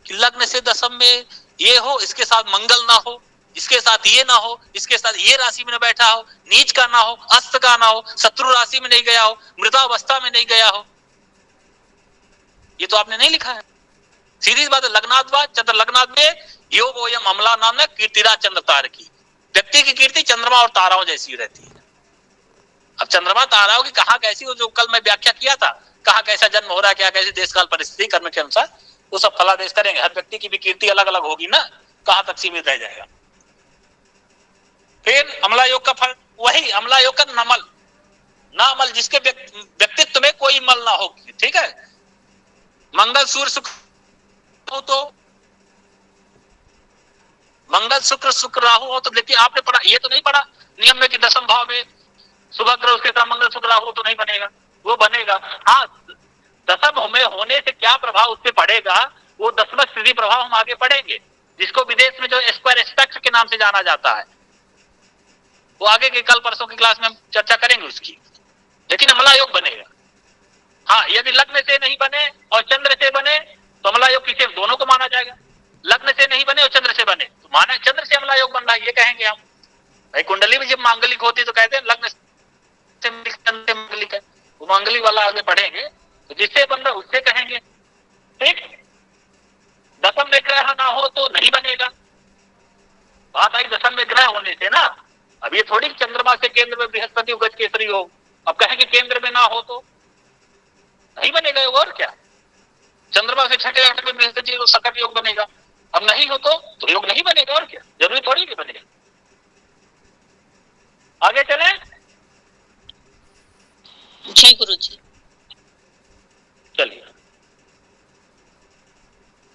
कि लग्न से दसम में ये हो, इसके साथ मंगल ना हो, इसके साथ ये ना हो, इसके साथ ये राशि में बैठा हो, नीच का ना हो, अस्त का ना हो, शत्रु राशि में नहीं गया हो, मृतावस्था में नहीं गया हो, ये तो आपने नहीं लिखा है। सीधी बात है, लग्नाद्वा चंद्र लग्नाद में योग ओयम अमला नाम है कीर्तिरा चंद्र तार की। व्यक्ति की कीर्ति चंद्रमा और ताराओं जैसी रहती है। अब चंद्रमा ताराओं की कहाँ कैसी हो, जो कल मैं व्याख्या किया था, कहाँ कैसा जन्म हो रहा है, क्या कैसी देश काल परिस्थिति कर्म के अनुसार वो सब फलादेश करेंगे। हर व्यक्ति की भी कीर्ति अलग अलग होगी ना, कहाँ तक सीमित रह जाएगा। फिर अमला योग का फल वही, अमला योग का नमल नामल, जिसके व्यक्तित्व में कोई मल ना हो, ठीक है। मंगल सूर्य शुक्र हो तो मंगल शुक्र राहु हो तो, देखिए आपने पढ़ा, ये तो नहीं पढ़ा नियम में कि दसम भाव में शुभ ग्रह उसके साथ मंगल शुक्र राहु तो नहीं बनेगा, वो बनेगा। हाँ, दसम में होने से क्या प्रभाव उस पर पड़ेगा, वो दसवां स्थिति प्रभाव हम आगे पढ़ेंगे, जिसको विदेश में जो स्क्वायर एस्पेक्ट के नाम से जाना जाता है, वो आगे के कल परसों की क्लास में हम चर्चा करेंगे उसकी। लेकिन अमला योग बनेगा। हाँ, यदि लग्न से नहीं बने और चंद्र से बने तो अमला योग किसे, दोनों को माना जाएगा। लग्न से नहीं बने और चंद्र से बने तो माना चंद्र से अमला योग बन रहा है, ये कहेंगे हम। भाई कुंडली में जब मांगलिक होती तो कहते हैं लग्न से मांगलिक है, वो मांगलिक वाला आगे पढ़ेंगे, तो जिससे बन रहा उससे कहेंगे, ठीक। दसम में ग्रह ना हो तो नहीं बनेगा, बात आई दसम में ग्रह होने से ना। अब ये थोड़ी चंद्रमा से केंद्र में बृहस्पति गज केसरी हो, अब कहेंगे केंद्र में ना हो तो नहीं बनेगा योग, और क्या। चंद्रमा से छठे आठ में बृहस्पति तो सकट योग बनेगा, अब नहीं हो तो योग नहीं बनेगा, और क्या, जरूरी थोड़ी नहीं बनेगा। आगे चले जी गुरुजी। चलिए,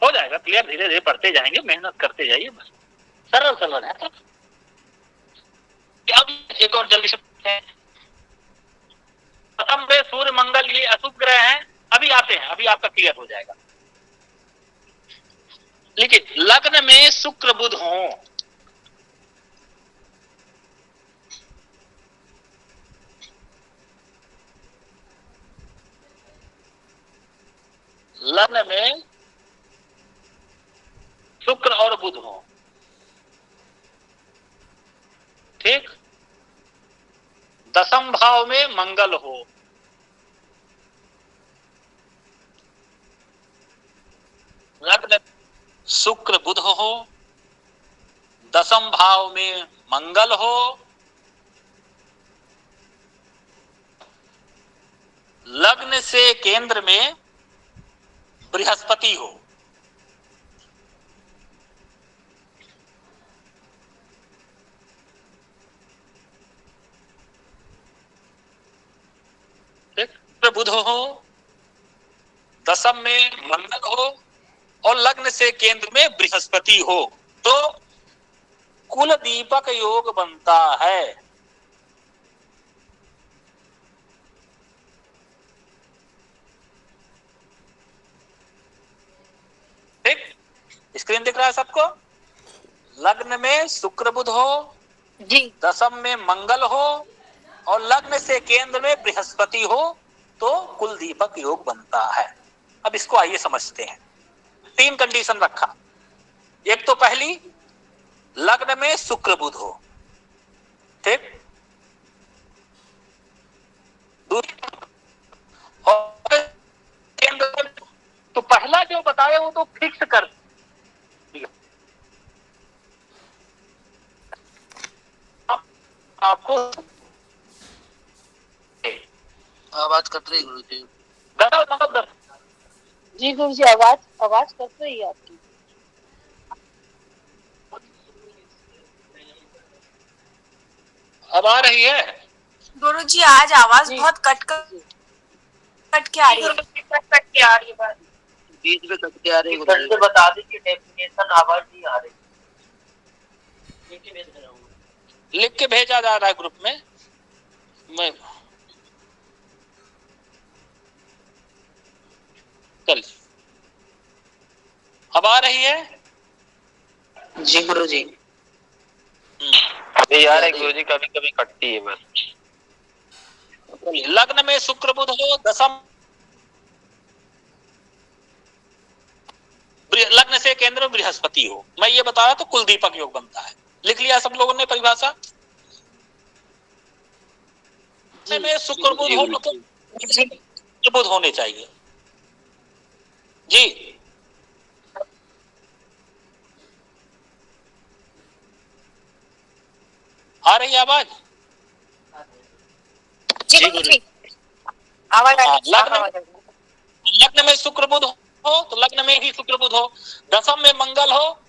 हो जाएगा क्लियर, धीरे धीरे पढ़ते जाएंगे, मेहनत करते जाइए, बस सरल है। अब एक और जल्दी से प्रथम में सूर्य मंगल ये अशुभ ग्रह हैं, अभी आते हैं, अभी आपका क्लियर हो जाएगा। लेकिन लग्न में शुक्र बुध हो, लग्न में शुक्र और बुध हो, ठीक। दसम भाव में मंगल हो, लग्न शुक्र बुध हो, दशम भाव में मंगल हो, लग्न से केंद्र में बृहस्पति हो। बुध हो, दशम में मंगल हो और लग्न से केंद्र में बृहस्पति हो तो कुल दीपक योग बनता है। ठीक, स्क्रीन दिख रहा है सबको? लग्न में शुक्र बुध हो जी, दशम में मंगल हो और लग्न से केंद्र में बृहस्पति हो तो कुल दीपक योग बनता है। अब इसको आइए समझते हैं। 3 कंडीशन रखा। एक तो पहली, लग्न में शुक्र बुध हो, ठीक, और केंद्र, तो पहला जो बताया वो तो फिक्स कर दिया। आपको आवाज कट रही गुरु जी। जी गुरु जी, आवाज कट रही है आपकी। अब आ रही है? गुरु जी आज आवाज बहुत कट के आ रही है। बीच में कट के आ रही है। से बता दीजिए डेफिनेशन, आवाज नहीं आ रही। लिख के भेजा जा रहा है ग्रुप में। मैं चल, अब आ रही है? जी गुरु जी। अभी यार गुरु जी कभी कभी कटती है बस। लग्न में शुक्र बुध हो, दशम लग्न से केंद्र में बृहस्पति हो, मैं ये बता रहा तो कुल दीपक योग बनता है। लिख लिया सब लोगों ने परिभाषा? में शुक्र बुध हो तो शुक्र बुध होने चाहिए जी। आ रही आवाज? जी गुरु जी, आवाज आ रही है। लग्न में शुक्र बुध हो तो लग्न में ही शुक्र बुध हो, दशम में मंगल हो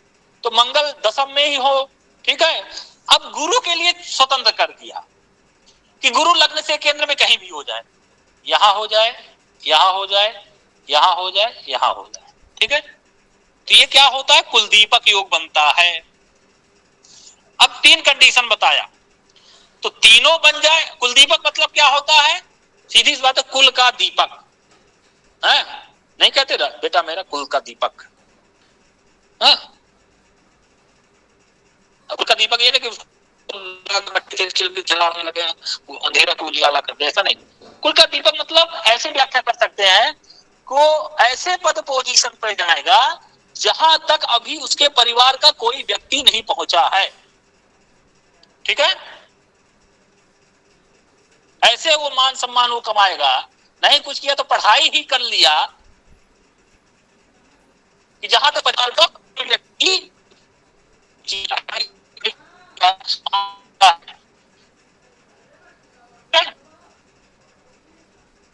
तो मंगल दशम में ही हो, ठीक है। अब गुरु के लिए स्वतंत्र कर दिया कि गुरु लग्न से केंद्र में कहीं भी हो जाए, यहां हो जाए, यहां हो जाए, यहां हो जाए, यहां हो जाए, ठीक है। तो ये क्या होता है? कुल दीपक योग बनता है। अब 3 कंडीशन बताया तो तीनों बन जाए। कुल दीपक मतलब क्या होता है? सीधी सी बात है, कुल का दीपक है। नहीं कहते बेटा मेरा कुल का दीपक, हाँ, कुल का दीपक ये नहीं कि चलाने लगे अंधेरा को उजाला कर दे, ऐसा नहीं। कुल का दीपक मतलब ऐसे व्याख्या कर सकते हैं को ऐसे पद पोजीशन पर जाएगा जहां तक अभी उसके परिवार का कोई व्यक्ति नहीं पहुंचा है, ठीक है। ऐसे वो मान सम्मान वो कमाएगा। नहीं कुछ किया तो पढ़ाई ही कर लिया कि जहां तक परिवार का कोई व्यक्ति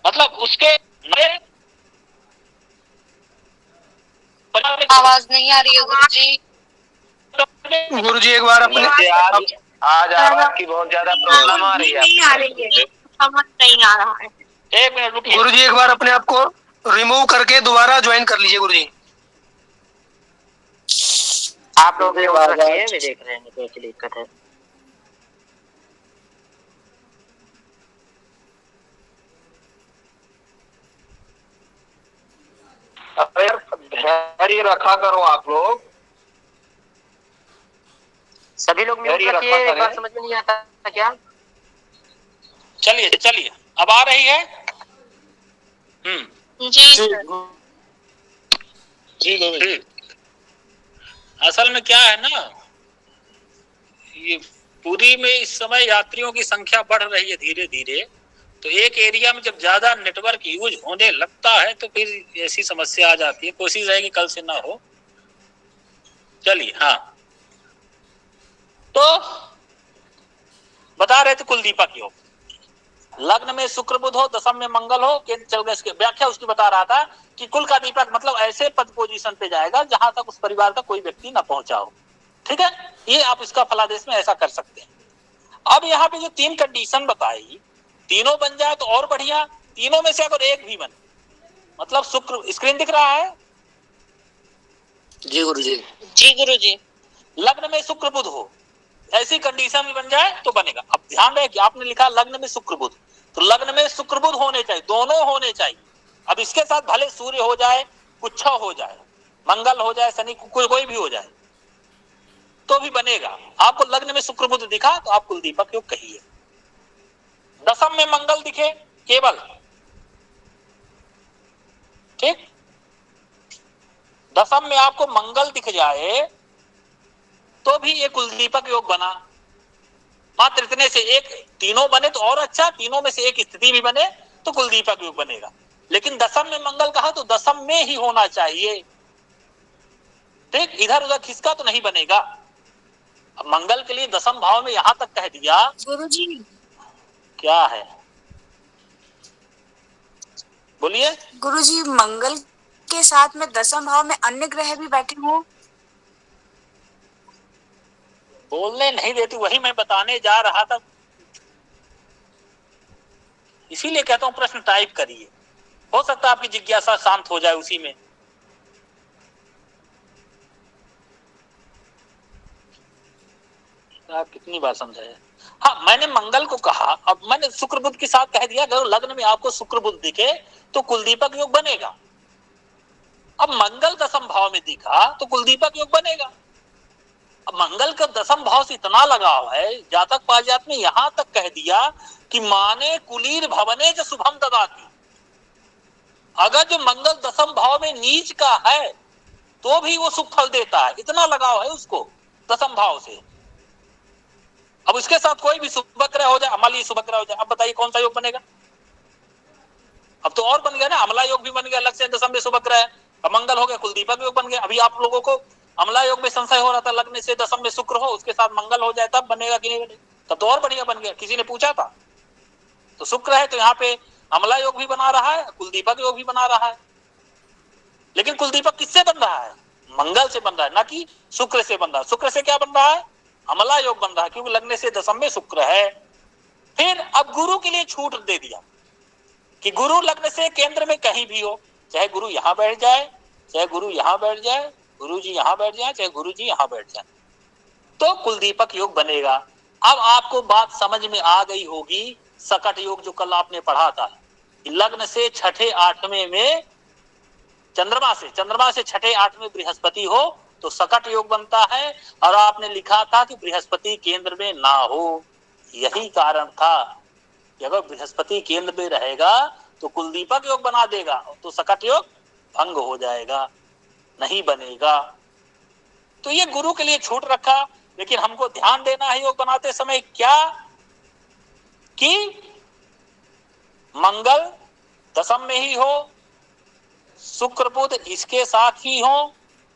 मतलब उसके आवाज नहीं आ रही है गुरु जी। गुरु जी एक बार अपने आज आवाज की बहुत ज्यादा प्रॉब्लम आ रही है। नहीं आ रही है, समझ नहीं आ रहा है। 1 मिनट रुकिए। गुरु जी एक बार अपने आप को रिमूव करके दोबारा ज्वाइन कर लीजिए गुरु जी। आप लोग देख रहे हैं तो ऐसी दिक्कत है। धैर्य रखा करो आप लोग, सभी लोग म्यूट रखिए। बात समझ में नहीं आता क्या? चलिए चलिए, अब आ रही है? जी जी। असल में क्या है ना, ये पुरी में इस समय यात्रियों की संख्या बढ़ रही है धीरे धीरे। तो एक एरिया में जब ज्यादा नेटवर्क यूज होने लगता है तो फिर ऐसी समस्या आ जाती है। कोशिश रहेगी कल से ना हो। चलिए, हाँ तो बता रहे थे कुलदीपक योग, लग्न में शुक्र बुध हो, दशम में मंगल हो, केंद्र चल गए, इसकी व्याख्या उसकी बता रहा था कि कुल का दीपक मतलब ऐसे पद पोजीशन पे जाएगा जहां तक उस परिवार का कोई व्यक्ति ना पहुंचा हो। ठीक है, ये आप इसका फलादेश में ऐसा कर सकते हैं। अब यहाँ पे जो 3 कंडीशन बताई, तीनों बन जाए तो और बढ़िया, तीनों में से अगर एक भी बने, मतलब शुक्र, स्क्रीन दिख रहा है? जी गुरुजी। जी गुरुजी। लग्न में शुक्र बुध हो, ऐसी कंडीशन में बन जाए तो बनेगा। अब ध्यान रहे कि आपने लिखा लग्न में शुक्र बुध, तो लग्न में शुक्र बुध होने चाहिए, दोनों होने चाहिए। अब इसके साथ भले सूर्य हो जाए, कुछ हो जाए, मंगल हो जाए, शनि, कोई भी हो जाए तो भी बनेगा। आपको लग्न में शुक्र बुध दिखा तो आप कुलदीपक योग कहिए। दशम में मंगल दिखे केवल, ठीक, दशम में आपको मंगल दिख जाए तो भी ये कुलदीपक योग बना। मात्र इतने से एक, तीनों बने तो और अच्छा, तीनों में से एक स्थिति भी बने तो कुलदीपक योग बनेगा। लेकिन दशम में मंगल कहा तो दशम में ही होना चाहिए, ठीक, इधर उधर खिसका तो नहीं बनेगा। अब मंगल के लिए दशम भाव में यहां तक कह दिया। गुरुजी क्या है, बोलिए। गुरुजी, मंगल के साथ में दशम भाव में अन्य ग्रह भी बैठे हों? बोलने नहीं देती, वही मैं बताने जा रहा था, इसीलिए कहता हूं प्रश्न टाइप करिए, हो सकता है आपकी जिज्ञासा शांत हो जाए उसी में। आप कितनी बार समझाया? हाँ, मैंने मंगल को कहा, अब मैंने शुक्र बुध के साथ कह दिया अगर लग्न में आपको शुक्र बुध दिखे तो कुलदीपक योग बनेगा। अब मंगल दशम भाव में दिखा तो कुलदीपक योग बनेगा। अब मंगल का दशम भाव से इतना लगाव है, जातक पारिजात में यहां तक कह दिया कि माने कुलीर भवने च शुभम ददाति। अगर जो मंगल दशम भाव में नीच का है तो भी वो शुभ फल देता है, इतना लगाव है उसको दशम भाव से। अब इसके साथ कोई भी शुभग्रह हो जाए, अमली शुभग्रह हो जाए, अब बताइए कौन सा योग बनेगा? अब तो और बन गया ना, अमला योग भी बन गया, लक्ष्य दशम में शुभग्रह, अब मंगल हो गया, कुलदीपक योग बन गया। अभी आप लोगों को अमला योग में संशय हो रहा था, लग्न से दशम में शुक्र हो, उसके साथ मंगल हो जाए तब बनेगा कि नहीं बनेगा, तब तो और बढ़िया बन गया, किसी ने पूछा था। तो शुक्र है तो यहाँ पे अमला योग भी बना रहा है, कुलदीपक योग भी बना रहा है। लेकिन कुलदीपक किससे बन रहा है? मंगल से बन रहा है, ना कि शुक्र से बन रहा है। शुक्र से क्या बन रहा है? अमला योग बन रहा है, क्योंकि लगने से दशम में शुक्र है। फिर अब गुरु के लिए छूट दे दिया कि गुरु लग्न से केंद्र में कहीं भी हो, चाहे गुरु यहां बैठ जाए, चाहे गुरु यहां बैठ जाए, गुरु जी यहां बैठ जाए, चाहे गुरु जी यहां बैठ जाए, तो कुलदीपक योग बनेगा। अब आपको बात समझ में आ गई होगी, सकट योग जो कल आपने पढ़ा था, लग्न से छठे आठवें में चंद्रमा से छठे आठवें बृहस्पति हो तो सकट योग बनता है। और आपने लिखा था कि बृहस्पति केंद्र में ना हो, यही कारण था कि अगर बृहस्पति केंद्र में रहेगा तो कुलदीपक योग बना देगा, तो सकट योग भंग हो जाएगा, नहीं बनेगा। तो ये गुरु के लिए छूट रखा, लेकिन हमको ध्यान देना है योग बनाते समय क्या कि मंगल दशम में ही हो, शुक्र बुध इसके साथ ही हो,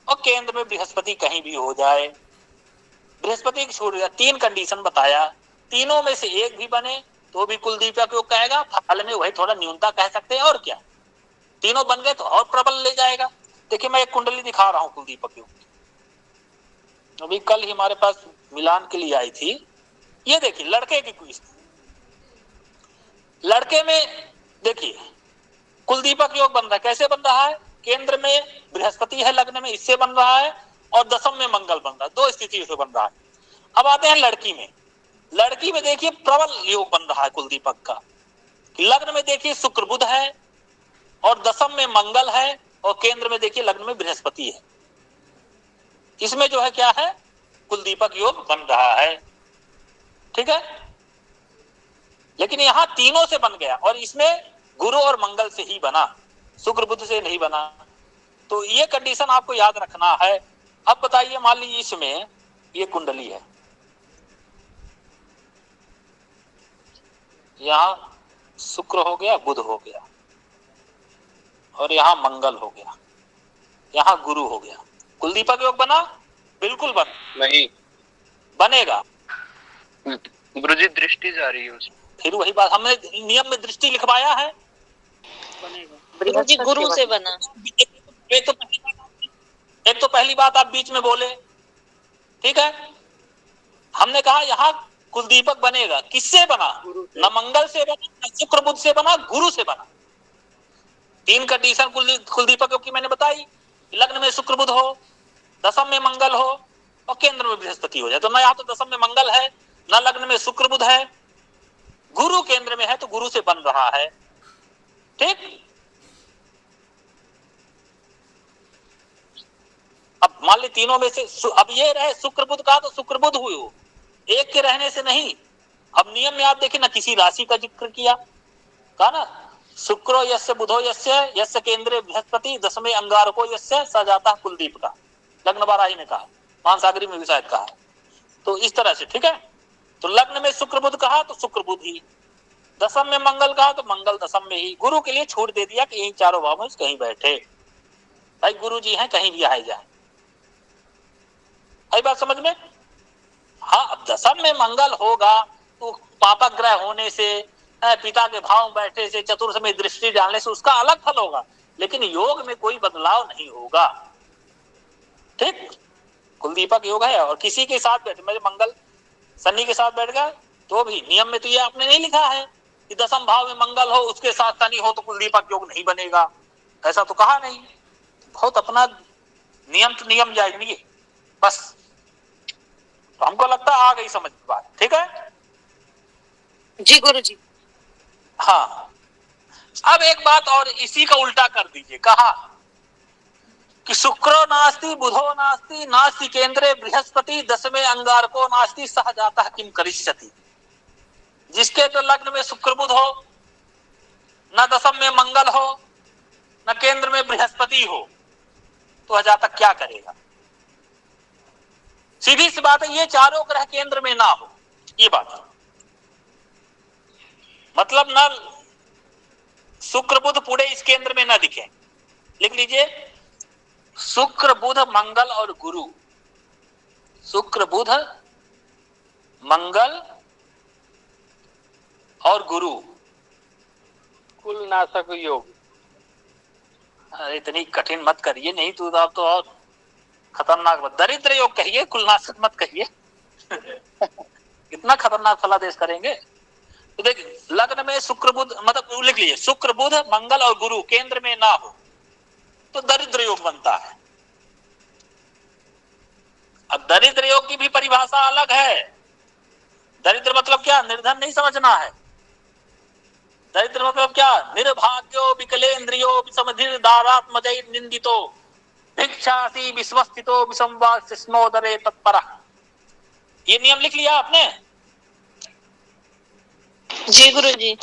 और केंद्र में बृहस्पति कहीं भी हो जाए। बृहस्पति की छूट, 3 कंडीशन बताया, तीनों में से एक भी बने तो भी कुलदीपक योग कहेगा। फल में वही थोड़ा न्यूनता कह सकते हैं, और क्या, तीनों बन गए तो और प्रबल ले जाएगा। देखिए मैं एक कुंडली दिखा रहा हूं कुलदीपक योग, अभी कल ही हमारे पास मिलान के लिए आई थी। ये देखिए लड़के की क्विज, लड़के में देखिए कुलदीपक योग बन रहा है। कैसे बन रहा है? केंद्र में बृहस्पति है लग्न में, इससे बन रहा है, और दशम में मंगल बन रहा है, 2 स्थिति से बन रहा है। अब आते हैं लड़की में। लड़की में देखिए प्रबल योग बन रहा है कुलदीपक का। लग्न में देखिए शुक्र बुध है, और दशम में मंगल है, और केंद्र में देखिए लग्न में बृहस्पति है। इसमें जो है क्या है, कुलदीपक योग बन रहा है, ठीक है। लेकिन यहां तीनों से बन गया, और इसमें गुरु और मंगल से ही बना, शुक्र बुध से नहीं बना। तो ये कंडीशन आपको याद रखना है। अब बताइए, मान लीजिए इसमें ये कुंडली है, यहां शुक्र हो गया, बुध हो गया, और यहां मंगल हो गया, यहां गुरु हो गया, कुलदीपक योग बना? बिल्कुल बना। नहीं बनेगा। गुरुजी दृष्टि जा रही है उसमें। फिर वही बात, हमने नियम में दृष्टि लिखवाया है, गुरुजी गुरु से बना। एक तो पहली बात आप बीच में बोले, ठीक है। हमने कहा यहाँ कुलदीपक बनेगा, किससे बना? न मंगल से बना, न शुक्र बुध से बना, गुरु से बना। 3 कंडीशन कुलदीपक की मैंने बताई। लग्न में शुक्र बुध हो, दशम में मंगल हो और केंद्र में बृहस्पति हो जाए। तो न यहाँ तो दशम में मंगल है, न लग्न में शुक्र बुध है, गुरु केंद्र में है, तो गुरु से बन रहा है। ठीक। अब मान ली तीनों में से अब ये रहे शुक्र बुध का, तो शुक्र बुध हुए हो, एक के रहने से नहीं। अब नियम में आप देखिए ना, किसी राशि का जिक्र किया, कहा ना शुक्रो यस्य बुधो यस्य यस्य केंद्रे बृहस्पति दशमे अंगारको यस्य स जाता कुलदीप का, लग्न बाराही ने कहा, मानसागरी में भी शायद कहा। तो इस तरह से, ठीक है। तो लग्न में शुक्र बुध कहा तो शुक्र बुध ही, दशम में मंगल कहा तो मंगल दशम में ही। गुरु के लिए छूट दे दिया कि यही चारों भाव में कहीं बैठे, भाई गुरु जी हैं, कहीं भी आए जाए। आई बात समझ में? हाँ, अब दशम में मंगल होगा तो पापक ग्रह होने से, पिता के भाव में बैठे से, चतुर्थ में दृष्टि डालने से उसका अलग फल होगा, लेकिन योग में कोई बदलाव नहीं होगा। ठीक। कुलदीपक योग है, और किसी के साथ बैठे, मेरे मंगल शनि के साथ बैठ गया तो भी नियम में तो ये आपने नहीं लिखा है कि दशम भाव में मंगल हो उसके साथ शनि हो तो कुलदीपक योग नहीं बनेगा, ऐसा तो कहा नहीं। बहुत अपना नियम तो नियम जाएगी बस। तो हमको लगता है आ गई समझ बात, ठीक है जी गुरुजी। हाँ, अब एक बात और इसी का उल्टा कर दीजिए। कहा कि शुक्रो नास्ति बुधो नास्ति नास्ति केंद्रे बृहस्पति दशमे अंगारको नास्ति सह जाता किम करिष्यति। जिसके तो लग्न में शुक्र बुध हो, न दशम में मंगल हो, न केंद्र में बृहस्पति हो, तो जातक क्या करेगा? सीधी सी बात है, ये चारों ग्रह केंद्र में ना हो, ये बात मतलब न शुक्र बुध पूरे इस केंद्र में ना दिखे। लिख लीजिए, शुक्र बुध मंगल और गुरु, शुक्र बुध मंगल और गुरु, कुल नाशक योग। अरे इतनी कठिन मत करिए, नहीं तो आप तो और खतरनाक दरिद्र योग कहिए, कुलनाशक मत कहिए। कितना खतरनाक फलादेश करेंगे। तो देखिए, लग्न में शुक्र बुध, मतलब लिख लीजिए शुक्र बुध मंगल और गुरु केंद्र में ना हो तो दरिद्र योग बनता है। अब दरिद्र योग की भी परिभाषा अलग है। दरिद्र मतलब क्या? निर्धन नहीं समझना है। दरिद्र मतलब क्या? निर्भाग्यो विकलेन्द्रियो विसमधिर दारात्मजै निंदितो भिक्षासी विश्वस्थितो विसंवासिष्णोदरे तत्परः। ये नियम लिख लिया आपने? जी गुरुजी।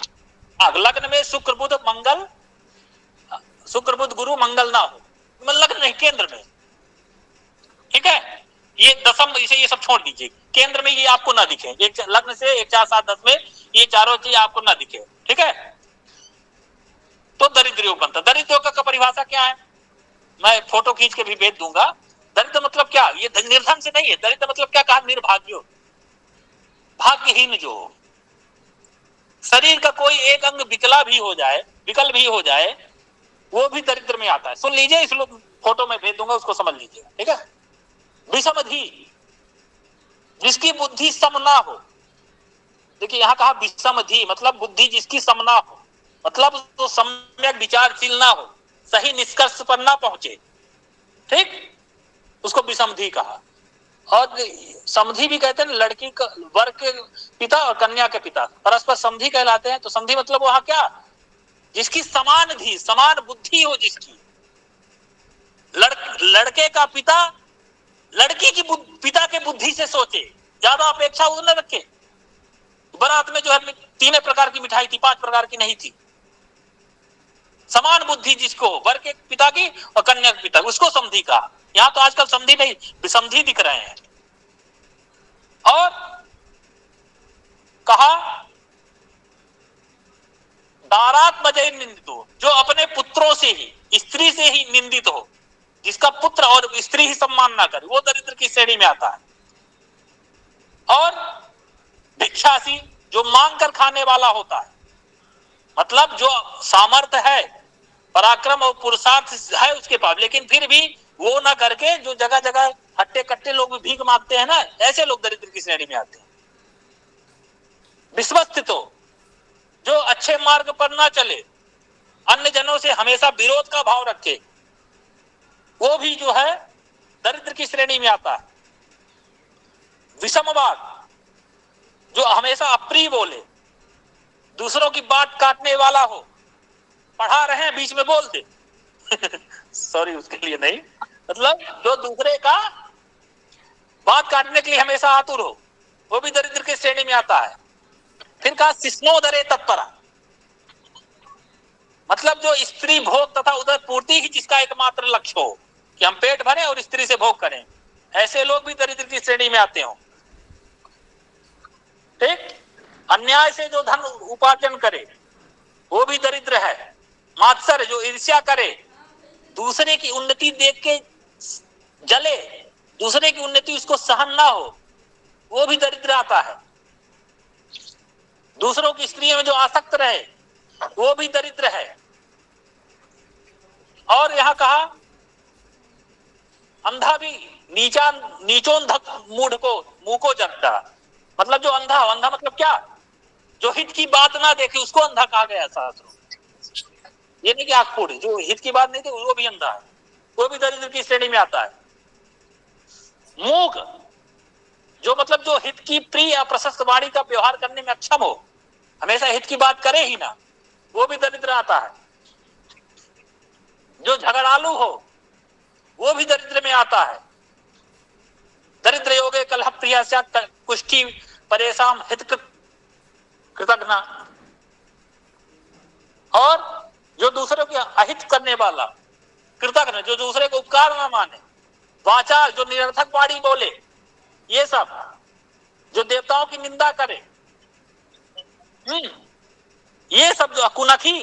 लग्न में शुक्र बुध मंगल, शुक्र बुध गुरु मंगल ना हो, लग्न नहीं केंद्र में, ठीक है। ये दशम, इसे ये सब छोड़ दीजिए, केंद्र में ये आपको ना दिखे। एक लग्न से 1 4 7 10 में ये चारों चीज आपको ना दिखे, ठीक है, तो दरिद्र योग बनता। दरिद्र योग का परिभाषा क्या है? मैं फोटो खींच के भी भेज दूंगा। दरिद्र मतलब क्या? ये निर्धन से नहीं है। दरिद्र मतलब क्या कहा? निर्भाग्यो, भाग्यहीन जो हो, शरीर का कोई एक अंग विकला भी हो जाए, विकल भी हो जाए, वो भी दरिद्र में आता है। सुन लीजिए, इस फोटो में भेज दूंगा, उसको समझ लीजिएगा, ठीक है। विषमधी, जिसकी बुद्धि सम ना हो। देखिए यहां कहा विषमधी, मतलब बुद्धि जिसकी सम ना हो, मतलब तो सम्यक विचारशील ना हो, सही निष्कर्ष पर ना पहुंचे, ठीक, उसको विषमधी कहा। और समधी भी कहते हैं, लड़की का वर के पिता और कन्या के पिता परस्पर समधी कहलाते हैं। तो समधी मतलब वहां क्या? जिसकी समान धी, समान बुद्धि हो, जिसकी लड़के का पिता लड़की की पिता के बुद्धि से सोचे, ज्यादा अपेक्षा वो न रखे। बारात में जो है 3 प्रकार की मिठाई थी, 5 प्रकार की नहीं थी। समान बुद्धि जिसको, वर के पिता की और कन्या के पिता, उसको समधी कहा। यहां तो आजकल समधी नहीं, विसमधी दिख रहे हैं। और कहा दारात्मजै निंदितो, जो अपने पुत्रों से ही, स्त्री से ही निंदित हो, जिसका पुत्र और स्त्री ही सम्मान ना करे, वो दरिद्र की श्रेणी में आता है। और भिक्षासी जो मांग कर खाने वाला होता है, मतलब जो सामर्थ्य है, पराक्रम और पुरुषार्थ है उसके पास, लेकिन फिर भी वो ना करके जो जगह जगह हट्टे कट्टे लोग भी भीख मांगते हैं ना, ऐसे लोग दरिद्र की श्रेणी में आते हैं। विश्वस्त तो जो अच्छे मार्ग पर ना चले, अन्य जनों से हमेशा विरोध का भाव रखे, वो भी जो है दरिद्र की श्रेणी में आता है। विषमवाद जो हमेशा अप्रिय बोले, दूसरों की बात काटने वाला हो, पढ़ा रहे हैं बीच में बोल दे सॉरी उसके लिए नहीं, मतलब जो दूसरे का बात काटने के लिए हमेशा आतुर हो, वो भी दरिद्र की श्रेणी में आता है। फिर कहा शिष्णोदरे तत्परा, मतलब जो स्त्री भोग तथा उदर पूर्ति ही जिसका एकमात्र लक्ष्य हो कि हम पेट भरें और स्त्री से भोग करें, ऐसे लोग भी दरिद्र की श्रेणी में आते हो। ठीक, अन्याय से जो धन उपार्जन करे वो भी दरिद्र है। मात्सर्य जो ईर्ष्या करे, दूसरे की उन्नति देख के जले, दूसरे की उन्नति उसको सहन ना हो, वो भी दरिद्र आता है। दूसरों की स्त्रियों में जो आसक्त रहे वो भी दरिद्र है। और यहां कहा अंधा भी नीचोन्धक मूढ़ को मुंह को जनता, मतलब जो अंधा, अंधा मतलब क्या, जो हित की बात ना देखे उसको अंधा कहा गया शास्त्रों। ये नहीं कि आंख फूट, जो हित की बात नहीं थी वो भी अंधा है, वो भी दरिद्र की श्रेणी में आता है। मूक जो मतलब जो हित की प्रिय या प्रशस्त वाणी का व्यवहार करने में अक्षम हो, हमेशा हित की बात करे ही ना, वो भी दरिद्र आता है। जो झगड़ालू हो वो भी दरिद्र में आता है। दरिद्र योगे कलह प्रिया कुष्ठी परेशान हित कृतज्ञ, और जो दूसरों के अहित करने वाला, कृतज्ञ जो दूसरे को उपकार ना माने, वाचाल जो निरर्थक वाणी बोले, ये सब जो देवताओं की निंदा करे, ये सब जो कुनखी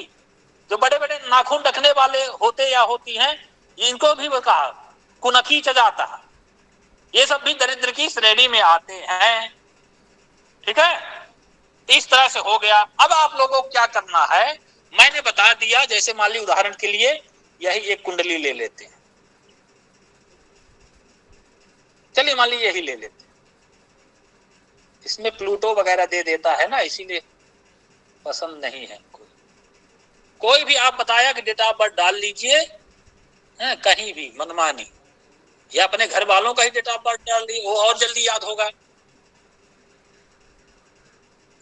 जो बड़े बड़े नाखून रखने वाले होते या होती हैं, इनको भी वो कहा कुनखी चजाता है, ये सब भी दरिद्र की श्रेणी में आते हैं। ठीक है, इस तरह से हो गया। अब आप लोगों को क्या करना है, मैंने बता दिया। जैसे मान ली उदाहरण के लिए यही एक कुंडली ले लेते हैं, चलिए मान ली यही ले लेते हैं, इसमें प्लूटो वगैरह दे देता है ना, इसीलिए पसंद नहीं है। कोई भी आप बताया कि डेट ऑफ बर्थ डाल लीजिए, कहीं भी मनमानी, या अपने घर वालों का ही डेट ऑफ बर्थ डाल दी, वो और जल्दी याद होगा।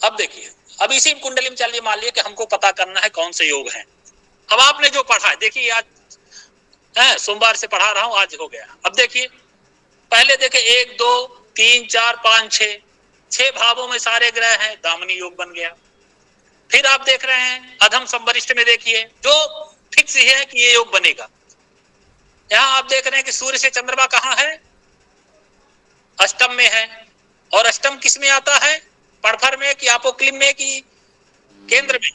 अब देखिए, अब इसी कुंडली में चलिए मान लिया कि हमको पता करना है कौन से योग हैं। अब आपने जो पढ़ा है, देखिए आज सोमवार से पढ़ा रहा हूं, आज हो गया। अब देखिए, पहले देखे 1 2 3 4 5 6 भावों में सारे ग्रह हैं, दामिनी योग बन गया। फिर आप देख रहे हैं अधम संवरिष्ठ में, देखिए जो फिक्स है कि ये योग बनेगा। यहां आप देख रहे हैं कि सूर्य से चंद्रमा कहां है, अष्टम में है, और अष्टम किस में आता है, पड़फर में कि अपोक्लिम में कि केंद्र में,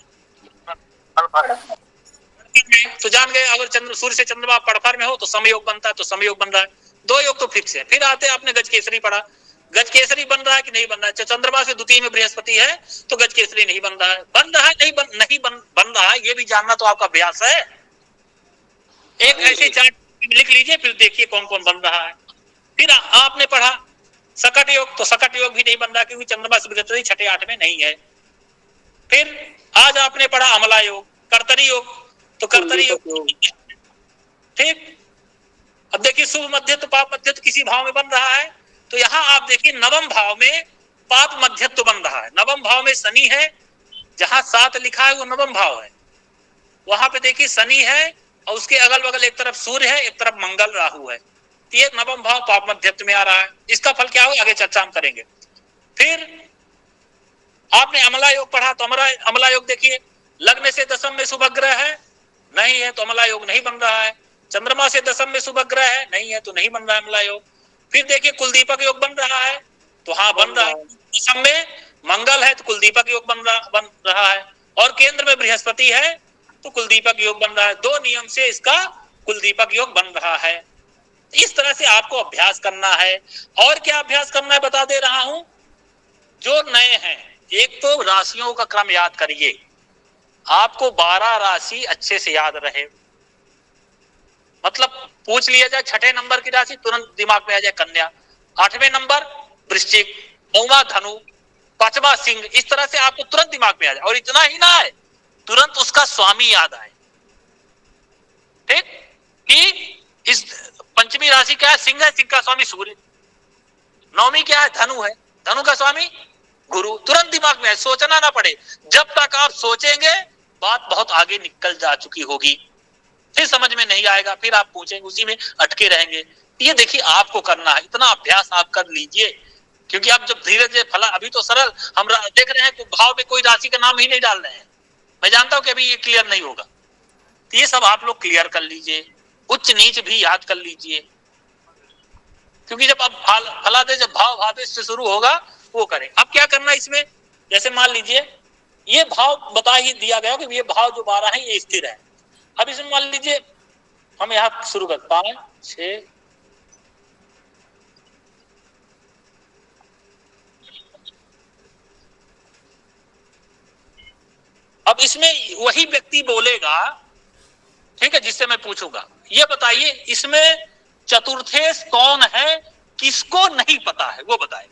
तो जान गए अगर सूर्य से चंद्रमा पड़फर में हो तो समयोग बनता है, तो समयोग बन रहा है। 2 योग तो फिक्स है। फिर आते आपने गज केसरी पढ़ा, गज केसरी बन रहा है कि नहीं बन रहा है। चंद्रमा से द्वितीय में बृहस्पति है तो गज केसरी नहीं बन रहा है, बन रहा है नहीं बन रहा है, ये भी जानना तो आपका अभ्यास है। एक ऐसे चार्ट लिख लीजिए, फिर देखिए कौन कौन बन रहा है। फिर आपने पढ़ा सकट योग, तो सकट योग भी नहीं बन रहा क्योंकि चंद्रमा से बृहस्पति 6 8 में नहीं है। फिर आज आपने पढ़ा अमला योग, कर्तरी योग, तो कर्तरी योग ठीक। अब देखिए शुभ मध्यत्व पाप मध्यत्व किसी भाव में बन रहा है, तो यहां आप देखिए नवम भाव में पाप मध्यत्व बन रहा है। नवम भाव में शनि है, जहां 7 लिखा है वो नवम भाव है, वहां पे देखिए शनि है और उसके अगल बगल एक तरफ सूर्य है, एक तरफ मंगल राहु है, तो ये नवम भाव पाप मध्यत्व में आ रहा है। इसका फल क्या होगा आगे चर्चा हम करेंगे। फिर आपने अमला योग पढ़ा, तो अमला योग देखिए लग्न से दशम में शुभ ग्रह है, नहीं है तो अमला योग नहीं बन रहा है। चंद्रमा से दशम में शुभ ग्रह है, नहीं है तो नहीं बन रहा है अमला योग। फिर देखिए कुलदीपक योग बन रहा है, तो हाँ बन रहा है। दशम में मंगल है तो कुलदीपक योग बन रहा है, और केंद्र में बृहस्पति है तो कुलदीपक योग बन रहा है। 2 नियम से इसका कुलदीपक योग बन रहा है। इस तरह से आपको अभ्यास करना है। और क्या अभ्यास करना है बता दे रहा हूं, जो नए हैं, एक तो राशियों का क्रम याद करिए, आपको 12 राशि अच्छे से याद रहे, मतलब पूछ लिया जाए छठे नंबर की राशि तुरंत दिमाग में आ जाए कन्या, 8वें नंबर वृश्चिक, 9वां धनु, 5वां सिंह, इस तरह से आपको तुरंत दिमाग में आ जाए। और इतना ही ना है, तुरंत उसका स्वामी याद आए, ठीक, कि इस पंचमी राशि क्या है, सिंह है, सिंह का स्वामी सूर्य, 9वीं क्या है, धनु है, धनु का स्वामी गुरु, तुरंत दिमाग में है, सोचना ना पड़े। जब तक आप सोचेंगे बात बहुत आगे निकल जा चुकी होगी, फिर समझ में नहीं आएगा, फिर आप पूछेंगे, उसी में अटके रहेंगे। ये देखिए आपको करना है, इतना अभ्यास आप कर लीजिए, क्योंकि आप जब धीरे धीरे फला, अभी तो सरल हम देख रहे हैं कि भाव में कोई राशि का नाम ही नहीं डाल रहे हैं, मैं जानता हूं कि अभी ये क्लियर नहीं होगा, तो ये सब आप लोग क्लियर कर लीजिए, उच्च नीच भी याद कर लीजिए, क्योंकि जब अब फलादेश जब भाव भावेश से शुरू होगा वो करें। अब क्या करना इसमें, जैसे मान लीजिए ये भाव बता ही दिया गया कि ये भाव जो 12 है ये स्थिर है। अब इसमें मान लीजिए हम यहां शुरू कर 5 6, अब इसमें वही व्यक्ति बोलेगा, ठीक है, जिससे मैं पूछूंगा, ये बताइए इसमें चतुर्थेश कौन है, किसको नहीं पता है वो बताए,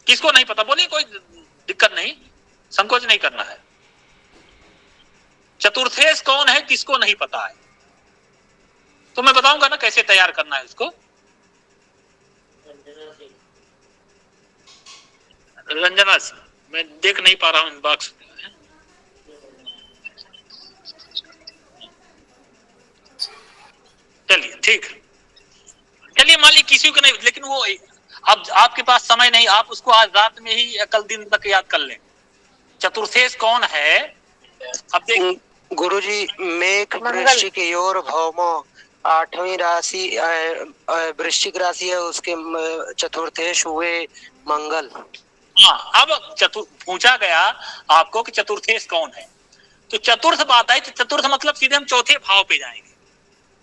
किसको नहीं पता, बोलिए, कोई दिक्कत नहीं, संकोच नहीं करना है। चतुर्थेश कौन है, किसको नहीं पता है, तो मैं बताऊंगा ना कैसे तैयार करना है उसको। रंजना सिंह, मैं देख नहीं पा रहा हूं बॉक्स, चलिए ठीक, चलिए मान ली किसी को नहीं, लेकिन वो अब आपके पास समय नहीं, आप उसको आज रात में ही या कल दिन तक याद कर लें। चतुर्थेश कौन है, अब देख गुरुजी, मेघ वृश्चिक योर भौमो, 8वीं राशि वृश्चिक राशि है, उसके चतुर्थेश हुए मंगल। हाँ, अब पूछा गया आपको कि चतुर्थेश कौन है, तो चतुर्थ बात है, तो चतुर्थ मतलब सीधे हम चौथे भाव पे जाएंगे।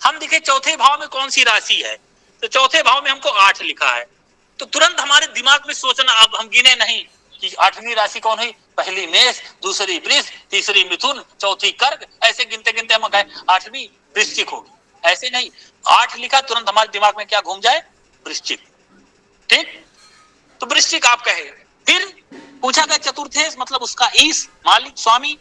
हम देखें चौथे भाव में कौन सी राशि है, तो चौथे भाव में हमको 8 लिखा है, तो तुरंत हमारे दिमाग में सोचना, अब हम गिने नहीं कि 8वीं राशि कौन हुई, पहली मेष, दूसरी वृष, तीसरी मिथुन, चौथी कर्क, ऐसे गिनते गिनते हम कहें 8वीं वृश्चिक होगी, ऐसे नहीं, 8 लिखा, तुरंत हमारे दिमाग में क्या घूम जाए, वृश्चिक, ठीक, तो वृश्चिक आप कहे। फिर पूछा गया चतुर्थेश मतलब उसका ईश, मालिक, स्वामी,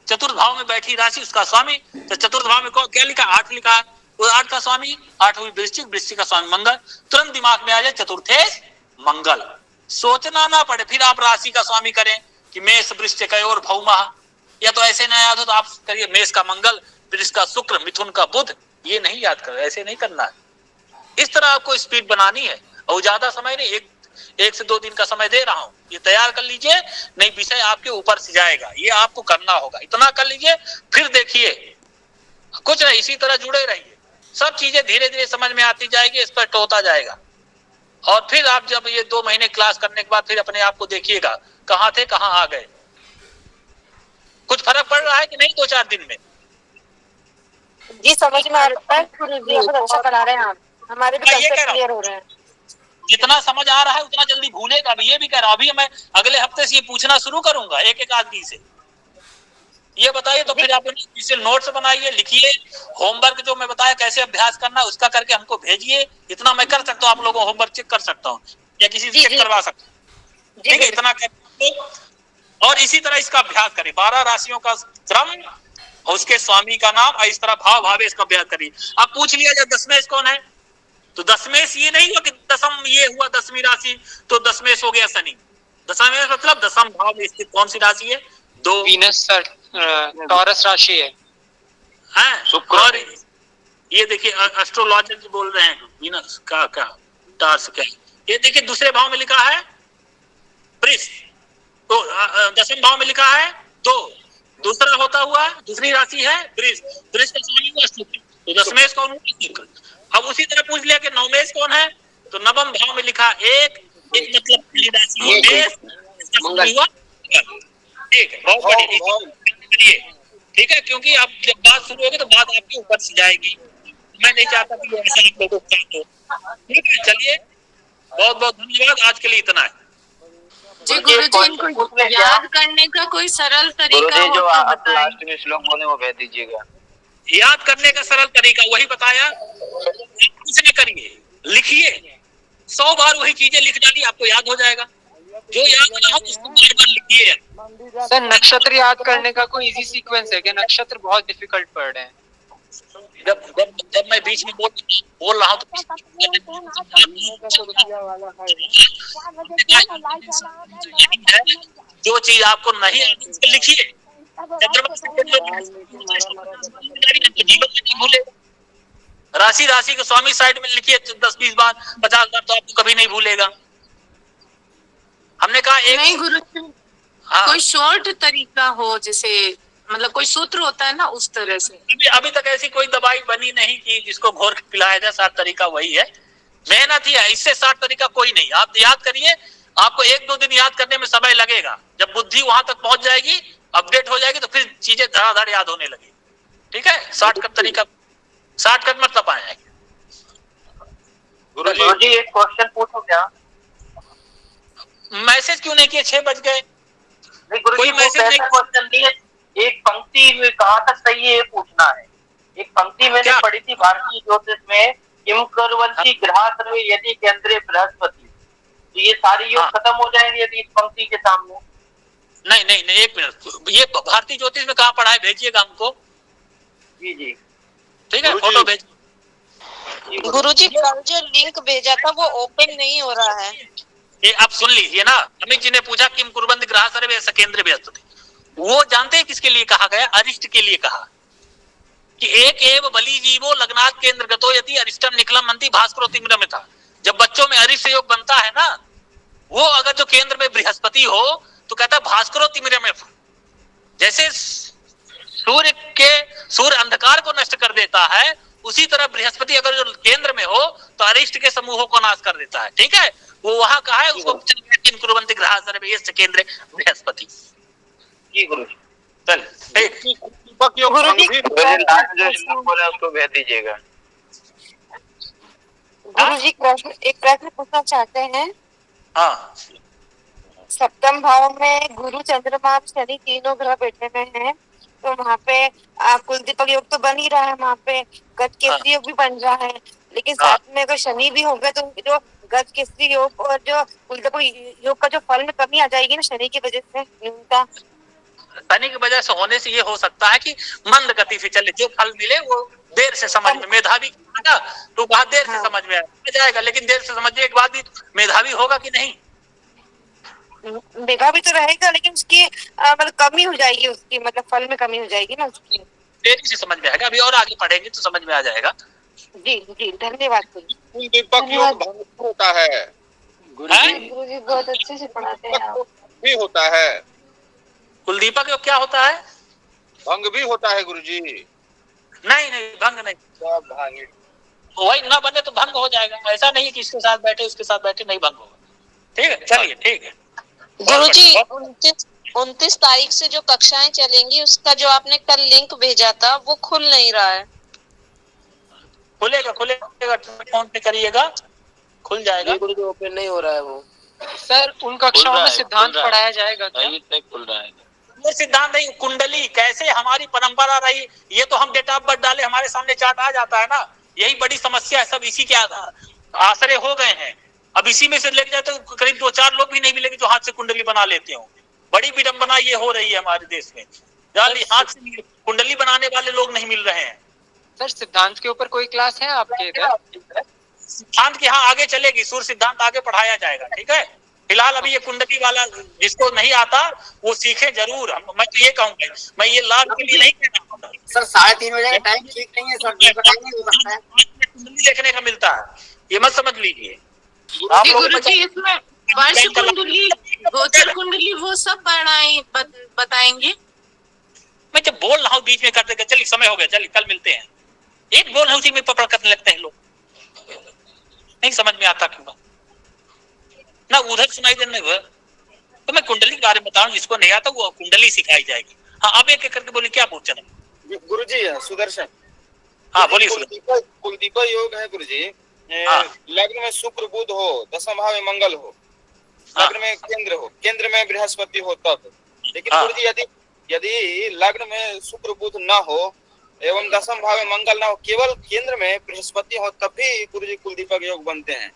चतुर्थ भाव में बैठी राशि उसका स्वामी, तो चतुर्थ भाव में क्या लिखा, 8 लिखा है, वो 8 का स्वामी, 8वीं वृश्चिक, वृश्चिक का स्वामी मंगल, तुरंत दिमाग में आ जाए चतुर्थेश मंगल, सोचना ना पड़े। फिर आप राशि का स्वामी करें कि मेष वृश्चिक और भौमा, या तो ऐसे ना याद हो तो आप करिए मेष का मंगल, वृष का शुक्र, मिथुन का बुध, ये नहीं याद करो, ऐसे नहीं करना है, इस तरह आपको स्पीड बनानी है, और ज्यादा समय नहीं, एक से 2 दिन का समय दे रहा हूं, ये तैयार कर लीजिए, नहीं विषय आपके ऊपर से जाएगा, ये आपको करना होगा, इतना कर लीजिए, फिर देखिए कुछ नहीं, इसी तरह जुड़े रहिए, सब चीजें धीरे धीरे समझ में आती जाएगी, स्पष्ट होता जाएगा। और फिर आप जब ये 2 महीने क्लास करने के बाद फिर अपने आप को देखिएगा, कहाँ थे कहाँ आ गए, कुछ फर्क पड़ रहा है कि नहीं 2-4 दिन में? जी समझ में आ रहा है, अच्छा करा रहे हैं आप, हमारे भी कंसेप्ट क्लियर हो रहे हैं। जितना समझ आ रहा है उतना जल्दी भूलेगा, ये भी कह रहा हूं, अभी मैं अगले हफ्ते से ये पूछना शुरू करूंगा एक एक आदमी से, ये बताइए, तो फिर आप इसे नोट्स बनाइए, लिखिए, होमवर्क जो मैं बताया कैसे अभ्यास करना उसका करके हमको भेजिए, इतना मैं कर सकता हूँ, आप लोगों होमवर्क चेक कर सकता हूँ या किसी से चेक करवा सकता हूँ, ठीक है, इतना कर। और इसी तरह इसका अभ्यास करिए, 12 राशियों का क्रम और उसके स्वामी का नाम, इस तरह भाव भावे इसका अभ्यास करिए। अब पूछ लिया जाए दशमेश कौन है, तो दशमेश ये नहीं हुआ कि दशम ये हुआ 10वीं राशि तो दशमेश हो गया शनि, दशमेश मतलब दशम भाव में स्थित कौन सी राशि है, 2 वीनस टॉरस राशि है, और ये देखिए एस्ट्रोलॉजर बोल रहे हैं वीनस का क्या टार्स क्या, ये देखिए दूसरे भाव में लिखा है वृष, तो दशम भाव में लिखा है 2, दूसरा होता हुआ दूसरी राशि है वृष, वृष का स्वामी हुआ शुक्र, तो दशमेश कौन हुआ, शुक्र। अब उसी तरह पूछ लिया कि नवमेश कौन है, तो नवम भाव में लिखा 1 मतलब पहली राशि मेष, हुआ, ठीक है, बहुत बढ़िया, ठीक है, क्योंकि अब जब बात शुरू होगी तो बात आपके ऊपर से जाएगी, मैं नहीं चाहता कि ऐसा आप लोगों के साथ हो, ठीक है, चलिए बहुत बहुत धन्यवाद, आज के लिए इतना है। जी गुरुजी, इनको याद करने का कोई सरल तरीका हो जो तो आप बताएं। लास्ट में श्लोक बोले वो भेज दीजिएगा। याद करने का सरल तरीका वही बताया, कुछ नहीं करिए, लिखिए 100 बार वही चीजें लिख डाली, आपको याद हो जाएगा। जो याद ना हो उसको बार बार लिखिए। सर नक्षत्र याद करने का कोई इजी सीक्वेंस है क्या? नक्षत्र बहुत डिफिकल्ट पड़ रहे हैं। जब मैं बीच में बोल रहा हूँ तो जो चीज आपको नहीं लिखिए, जीवन में नहीं भूलेगा। राशि राशि के स्वामी साइड में लिखिए 10-20 बार 50 बार, तो आपको कभी नहीं भूलेगा। हमने कहा एक नहीं गुरुजी, कोई शॉर्ट तरीका हो, जैसे मतलब कोई सूत्र होता है ना, उस तरह से। अभी तक ऐसी कोई दवाई बनी नहीं कि जिसको घोर के पिलाया जाए। 7 तरीका वही है, मेहनत ही है, इससे 7 तरीका कोई नहीं। आप याद करिए, आपको 1-2 दिन याद करने में समय लगेगा। जब बुद्धि वहां तक पहुंच जाएगी, अपडेट हो जाएगी, तो फिर चीजें धड़ाधड़ याद होने लगेगी। ठीक है, शॉर्टकट तरीका, शॉर्टकट मत पाए। गुरुजी एक क्वेश्चन पूछो क्या? मैसेज क्यों नहीं किए? 6 बज गए। कोई मैसेज नहीं, क्वेश्चन नहीं है। एक पंक्ति में कहाँ तक सही है ये पूछना है। एक पंक्ति मैंने पढ़ी थी भारतीय ज्योतिष में, किम कुर्वन्ति ग्रहा सर्वे यदि केंद्रे बृहस्पति। तो ये सारी योग खत्म हो जाएंगे यदि इस पंक्ति के सामने। नहीं, 1 मिनट, ये भारतीय ज्योतिष में कहाँ पढ़ा है? भेजिएगा हमको। जी ठीक है, फोटो भेज। गुरुजी कल जो लिंक भेजा था वो ओपन नहीं हो रहा है। ये आप सुन लीजिए ना, अमित जी ने पूछा किम कुर्वन्ति ग्रहा सर्वे केंद्रे बृहस्पति। वो जानते हैं किसके लिए कहा गया? अरिष्ट के लिए कहा कि एक एव बलि जीवो लग्नात् केंद्र गतो यदि अरिष्टम निकलम मंति भास्करो तिमिरम था। जब बच्चों में अरिष्ट योग बनता है ना, वो अगर जो केंद्र में बृहस्पति हो तो कहता है भास्करो तिमिरम। जैसे सूर्य अंधकार को नष्ट कर देता है, उसी तरह बृहस्पति अगर जो केंद्र में हो तो अरिष्ट के समूहों को नाश कर देता है। ठीक है, वो वहां कहा है, उसको किम कुर्वन्ति ग्रहा सर्वे केंद्रे बृहस्पति। चल उसको भेज दीजिएगा। गुरुजी एक प्रश्न पूछना चाहते हैं। हाँ, सप्तम भाव में गुरु चंद्रमा शनि तीनों ग्रह बैठे हुए हैं, तो वहाँ पे कुलदीपक योग तो बन ही रहा है, वहाँ पे गज केसरी योग भी बन रहा है, लेकिन साथ में अगर शनि भी होगा तो जो गज केसरी योग और जो कुलदीपक योग का जो फल में कमी आ जाएगी ना शनि की वजह से, न्यूनता शनि की वजह से होने से ये हो सकता है कि मंद गति से चले, जो फल मिले वो देर से समझ में। मेधावी तो बहुत देर से समझ में आ जाएगा, लेकिन देर से समझने के बाद भी मेधावी होगा कि नहीं? मेघा भी तो रहेगा, लेकिन उसकी मतलब कमी हो जाएगी, उसकी मतलब फल में कमी हो जाएगी ना उसकी। देरी से समझ में आएगा, अभी और आगे पढ़ेंगे तो समझ में आ जाएगा। जी धन्यवाद गुरुजी। दीपक योग होता है गुरुजी बहुत अच्छे से पढ़ाते हैं आप। भी होता है। कुलदीपक योग क्या होता है? भंग भी होता है गुरुजी। नहीं, भंग नहीं। वही ना बने तो भंग हो जाएगा। ऐसा नहीं कि इसके साथ बैठे उसके साथ बैठे नहीं भंग होगा। ठीक है, चलिए ठीक है। गुरुजी 29 तारीख से जो कक्षाएं चलेंगी उसका जो आपने कल लिंक भेजा था वो खुल नहीं रहा है। खुलेगा, फोन पे करिएगा, खुल जाएगा। गुरुजी ओपन नहीं हो रहा है वो। सर उन कक्षाओं में सिद्धांत पढ़ाया जाएगा क्या? खुल रहा है। वो सिद्धांत नहीं, कुंडली कैसे हमारी परंपरा रही, ये तो हम डेट ऑफ बर्थ डाले हमारे सामने चार्ट आ जाता है ना। यही बड़ी समस्या है, सब इसी के आसरे हो गए हैं। अब इसी में से लेके जाए तो करीब 2-4 लोग भी नहीं मिलेंगे जो हाथ से कुंडली बना लेते हो। बड़ी विडंबना ये हो रही है हमारे देश में, हाथ से कुंडली बनाने वाले लोग नहीं मिल रहे हैं। सर सिद्धांत के ऊपर कोई क्लास है आपके इधर? सिद्धांत के यहाँ आगे चलेगी, सूर्य सिद्धांत आगे पढ़ाया जाएगा। ठीक है, फिलहाल अभी ये कुंडली वाला जिसको नहीं आता वो सीखे जरूर। मैं तो ये कहूंगा, मैं ये लाभ के लिए नहीं कहना। सर 3:30 बजे का टाइम ठीक नहीं है सर, कुंडली देखने का मिलता है, ये मत समझ लीजिए। गुरुजी इसमें वर्ष कुंडली, गोचर कुंडली वो सब बताएंगे। मैं जब बोल रहा हूँ बीच में कर देगा, चलिए समय हो गया, चलिए कल मिलते हैं। एक बोल है उसी में पकड़ करने लगते हैं लोग, नहीं समझ में आता क्यों ना, उधर सुनाई देने को। तो मैं कुंडली के बारे में बता रहा हूँ, जिसको नहीं आता वो कुंडली सिखाई जाएगी। हाँ, अब एक करके बोलिए, क्या पूछना है? गुरुजी सुदर्शन। हाँ बोलिए। कुलदीपक योग है गुरुजी, लग्न में शुक्र बुध हो, दसम भाव में मंगल हो, लग्न में केंद्र हो, केंद्र में बृहस्पति हो तब। लेकिन गुरु जी यदि लग्न में शुक्र बुध न हो एवं दसम भाव में मंगल न हो, केवल केंद्र में बृहस्पति हो, तब भी गुरु जी कुल दीपक योग बनते हैं।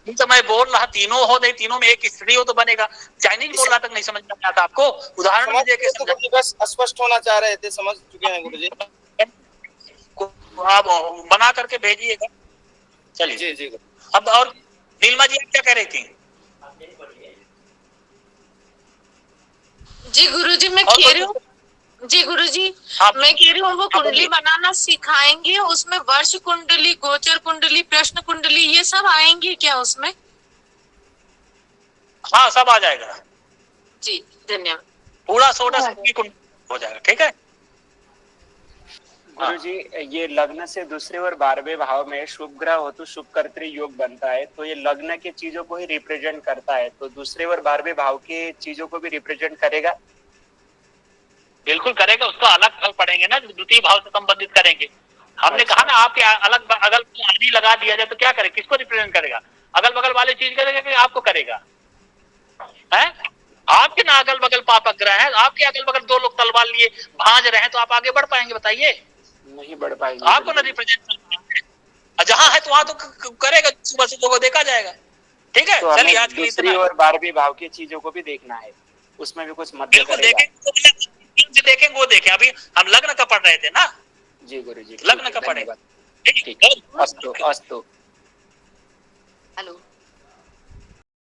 तो मैं बोल रहा तीनों हो नहीं, तीनों में एक स्त्री हो तो बनेगा। चाइनीज बोल रहा तक नहीं समझ में आता आपको, उदाहरण भी देके समझा। बस स्पष्ट होना चाह रहे थे, समझ चुके हैं गुरु जी। आप बना करके भेजिएगा। चलिए जी जी। अब और नीलमा जी क्या कह रही थी? जी गुरुजी मैं कह रही हूँ, जी गुरुजी मैं कह रही हूँ वो कुंडली बनाना सिखाएंगे, उसमें वर्ष कुंडली, गोचर कुंडली, प्रश्न कुंडली ये सब आएंगे क्या उसमें? हाँ सब आ जाएगा जी, धन्यवाद। पूरा 16 कुंडली हो जाएगा। ठीक है गुरुजी, ये लग्न से दूसरे और 12वें भाव में शुभ ग्रह हो तो शुभ कर्तृ योग बनता है, तो ये लग्न के चीजों को ही रिप्रेजेंट करता है, तो दूसरे और 12वें भाव के चीजों को भी रिप्रेजेंट करेगा? बिल्कुल करेगा, उसको अलग फल पड़ेंगे ना, द्वितीय भाव से संबंधित करेंगे। हमने कहा ना आपके अलग अगल आदि लगा दिया जाए तो क्या करे, किसको रिप्रेजेंट करेगा? अगल बगल वाले चीज करेगा कि आपको करेगा? है आपके ना अगल बगल पापक ग्रह है, आपके अगल बगल दो लोग तलवार लिए भांज रहे हैं, तो आप आगे बढ़ पाएंगे? बताइए, नहीं बढ़ पाएंगे। आपको ना रिप्रेजेंट करना, जहां है तो वहां तो करेगा, सुबह से वो देखा जाएगा। ठीक है तो चलिए आज के लिए दूसरी और 12वें भाव की चीजों को भी देखना है, उसमें भी कुछ मध्य करेगा। देखेंगे वो देखें, अभी हम लग्न का पढ़ रहे थे ना। जी गुरुजी, लग्न का पढ़ेगा। ठीक, अस्तु अस्तु। हेलो।